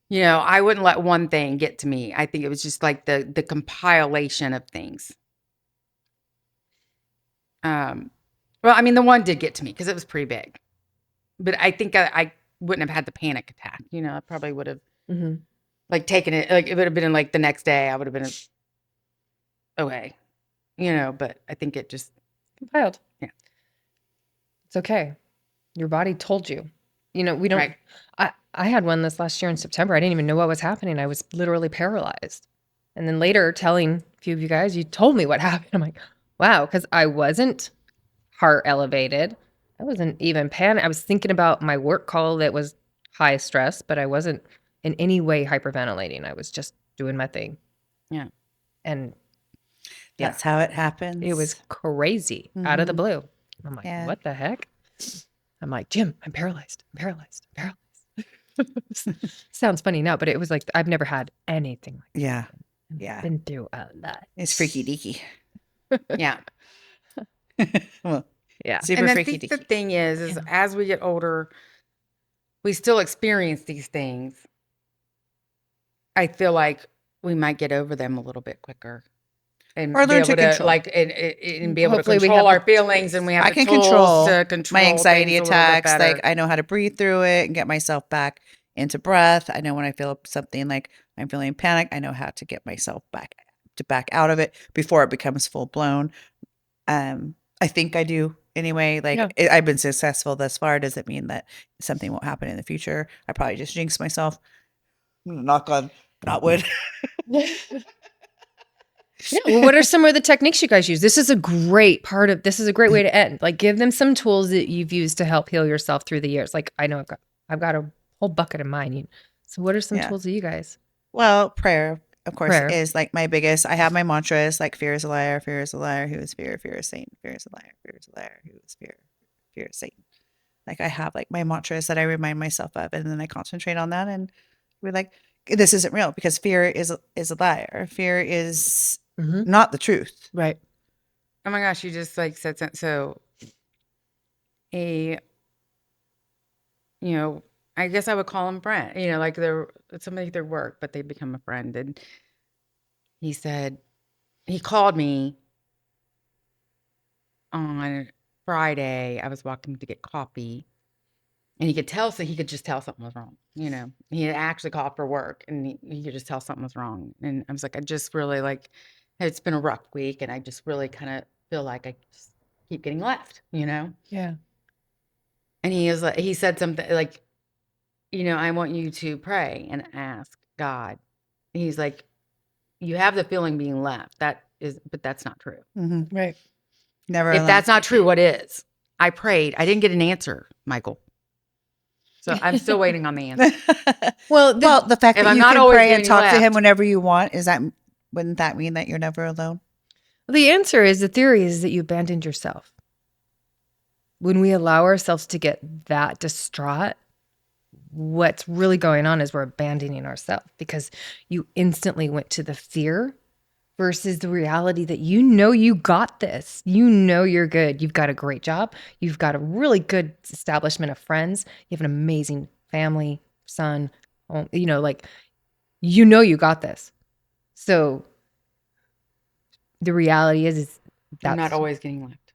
you know, I wouldn't let one thing get to me. I think it was just like the compilation of things. Well, I mean, the one did get to me because it was pretty big. But I think I wouldn't have had the panic attack. You know, I probably would have Mm-hmm. like taken it, like it would have been like the next day I would have been okay. You know, but I think it just Compiled. Yeah. It's okay. Your body told you. You know, we don't. Right. I had one this last year in September. I didn't even know what was happening. I was literally paralyzed. And then later, telling a few of you guys, you told me what happened. I'm like, wow, because I wasn't heart elevated. I wasn't even panic. I was thinking about my work call that was high stress, but I wasn't in any way hyperventilating. I was just doing my thing. Yeah. And That's how it happens. it was crazy out of the Mhm. blue. I'm like, Yeah. what the heck? I'm like, Jim, I'm paralyzed. I'm paralyzed. I'm paralyzed. Sounds funny now, but it was like, I've never had anything like that. Yeah. And Yeah. Been through a lot. It's freaky deaky. Yeah. Well, Yeah. super And I freaky think the deaky. thing is as we get older, we still experience these things. I feel like we might get over them a little bit quicker and Or be learn able to to control. like and be able Hopefully to we control have our the feelings, and we have I the can tools control to control my anxiety things a little bit attacks. better. Like I know how to breathe through it and get myself back into breath. I know when I feel something like I'm feeling panic, I know how to get myself back out of it before it becomes full blown. I think I do anyway. Like Yeah. I've been successful thus far. Doesn't mean that something won't happen in the future. I probably just jinx myself. Knock on not wood. Yeah. Well, what are some of the techniques you guys use? This is a great way to end. Like, give them some tools that you've used to help heal yourself through the years. Like, I know I've got a whole bucket of mine. So what are some Yeah. tools that you guys? Well, prayer, of course, Prayer. is like my biggest. I have my mantras like fear is a liar, fear is a liar, who is fear, fear is Satan, fear is a liar, fear is a liar, who is fear, fear is Satan. Like I have like my mantras that I remind myself of, and then I concentrate on that, and we're like, this isn't real because fear is a liar. Fear is Mm-hmm. not the truth. Right. Oh my gosh, you just like said something. So I guess I would call him friend. You know, like they're somebody through work, but they become a friend. And he said he called me on Friday, I was walking to get coffee, and he could just tell something was wrong. He had actually called for work, and he could just tell something was wrong. And I was like, I just really it's been a rough week, and I just really kind of feel like I just keep getting left. Yeah. And he said something like, I want you to pray and ask God. He's like, you have the feeling being left. But that's not true. Mm-hmm. Right. Never. If alone. that's not true, what is? I prayed. I didn't get an answer, Michael. So I'm still waiting on the answer. Well, the fact if that I'm you not can always pray and getting talk to him left. whenever you want, wouldn't that mean that you're never alone? the answer is, the theory is that you abandoned yourself. When we allow ourselves to get that distraught, what's really going on is we're abandoning ourselves, because you instantly went to the fear versus the reality that you got this. You're good. You've got a great job. You've got a really good establishment of friends. You have an amazing family, son. You got this. So the reality is I'm not always getting left.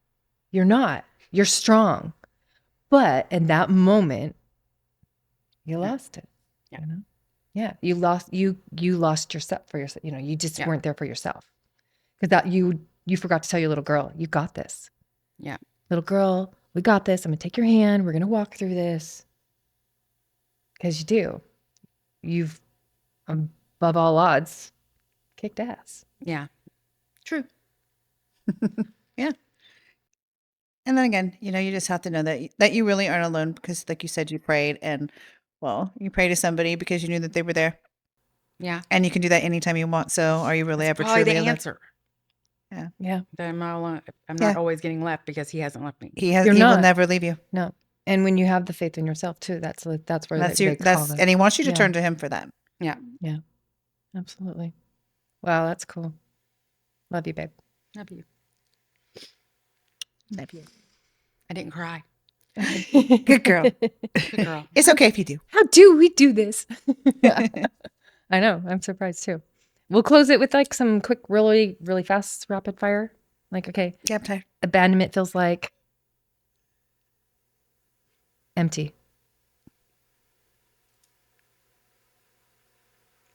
you're not. You're strong. But in that moment, you lost it. Yeah. Yeah. You lost yourself for yourself. You just weren't there for yourself. Because that you forgot to tell your little girl, you got this. Yeah. Little girl, we got this. I'm gonna take your hand. We're gonna walk through this. Because you do. You've, above all odds, kicked ass. Yeah. True. Yeah. And then again, you just have to know that you really aren't alone, because like you said, you prayed, and you pray to somebody because you knew that they were there. Yeah. And you can do that anytime you want. So are you really That's ever probably truly the alone? answer. Yeah. Yeah. That I'm not alone. I'm Yeah. not always getting left because he hasn't left me. He You're will not. never leave you. No. And when you have the faith in yourself too, that's where And he wants you to turn to him for that. Yeah. Yeah. Absolutely. Wow, that's cool. Love you, babe. Love you. Love you. I didn't cry. Good girl. Good girl. It's okay if you do. How do we do this? I know. I'm surprised too. We'll close it with some quick, really, really fast rapid fire. Okay. Yeah, I'm tired. Abandonment feels like empty.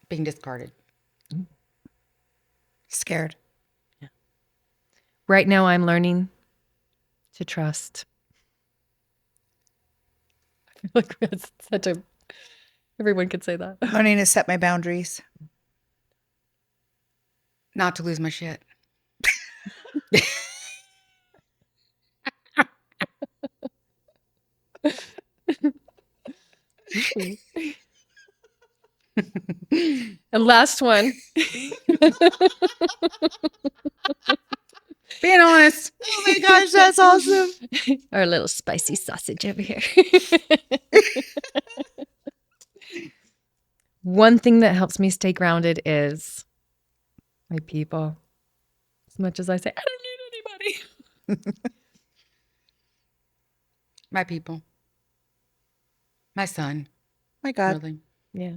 Being discarded. Scared. Right now, I'm learning to trust. I feel like that's everyone could say that. Learning to set my boundaries. Not to lose my shit. And last one. Being honest. Oh my gosh, that's awesome. Our little spicy sausage over here. One thing that helps me stay grounded is my people. As much as I say, I don't need anybody. My people. My son. My God. Really. Yeah.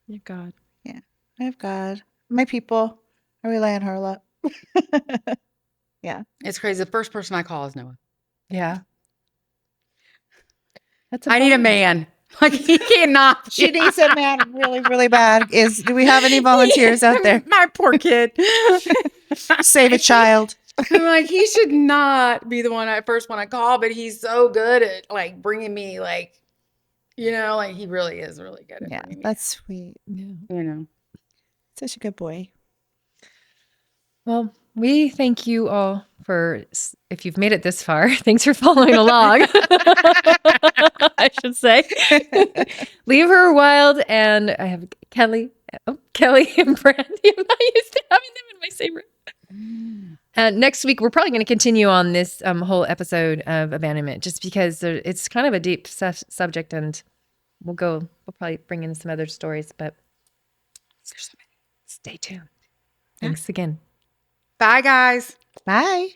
Your God. Yeah. I have God. My people. I rely on her a lot. Yeah. It's crazy. The first person I call is Noah. Yeah. I need a man. He cannot. She needs a man really, really bad. Do we have any volunteers out there? My poor kid. Save a child. I'm he should not be the first one I call, but he's so good at bringing me he really is really good at Yeah, bringing me. that's sweet. Yeah. Such a good boy. Well, we thank you all if you've made it this far, thanks for following along. I should say. leaveHerWyld, and I have Kelly and Brandy. I'm not used to having them in my same room. Next week, we're probably going to continue on this whole episode of abandonment, just because it's kind of a deep subject, and we'll probably bring in some other stories, but there's so many. Stay tuned. Thanks again. Bye, guys. Bye.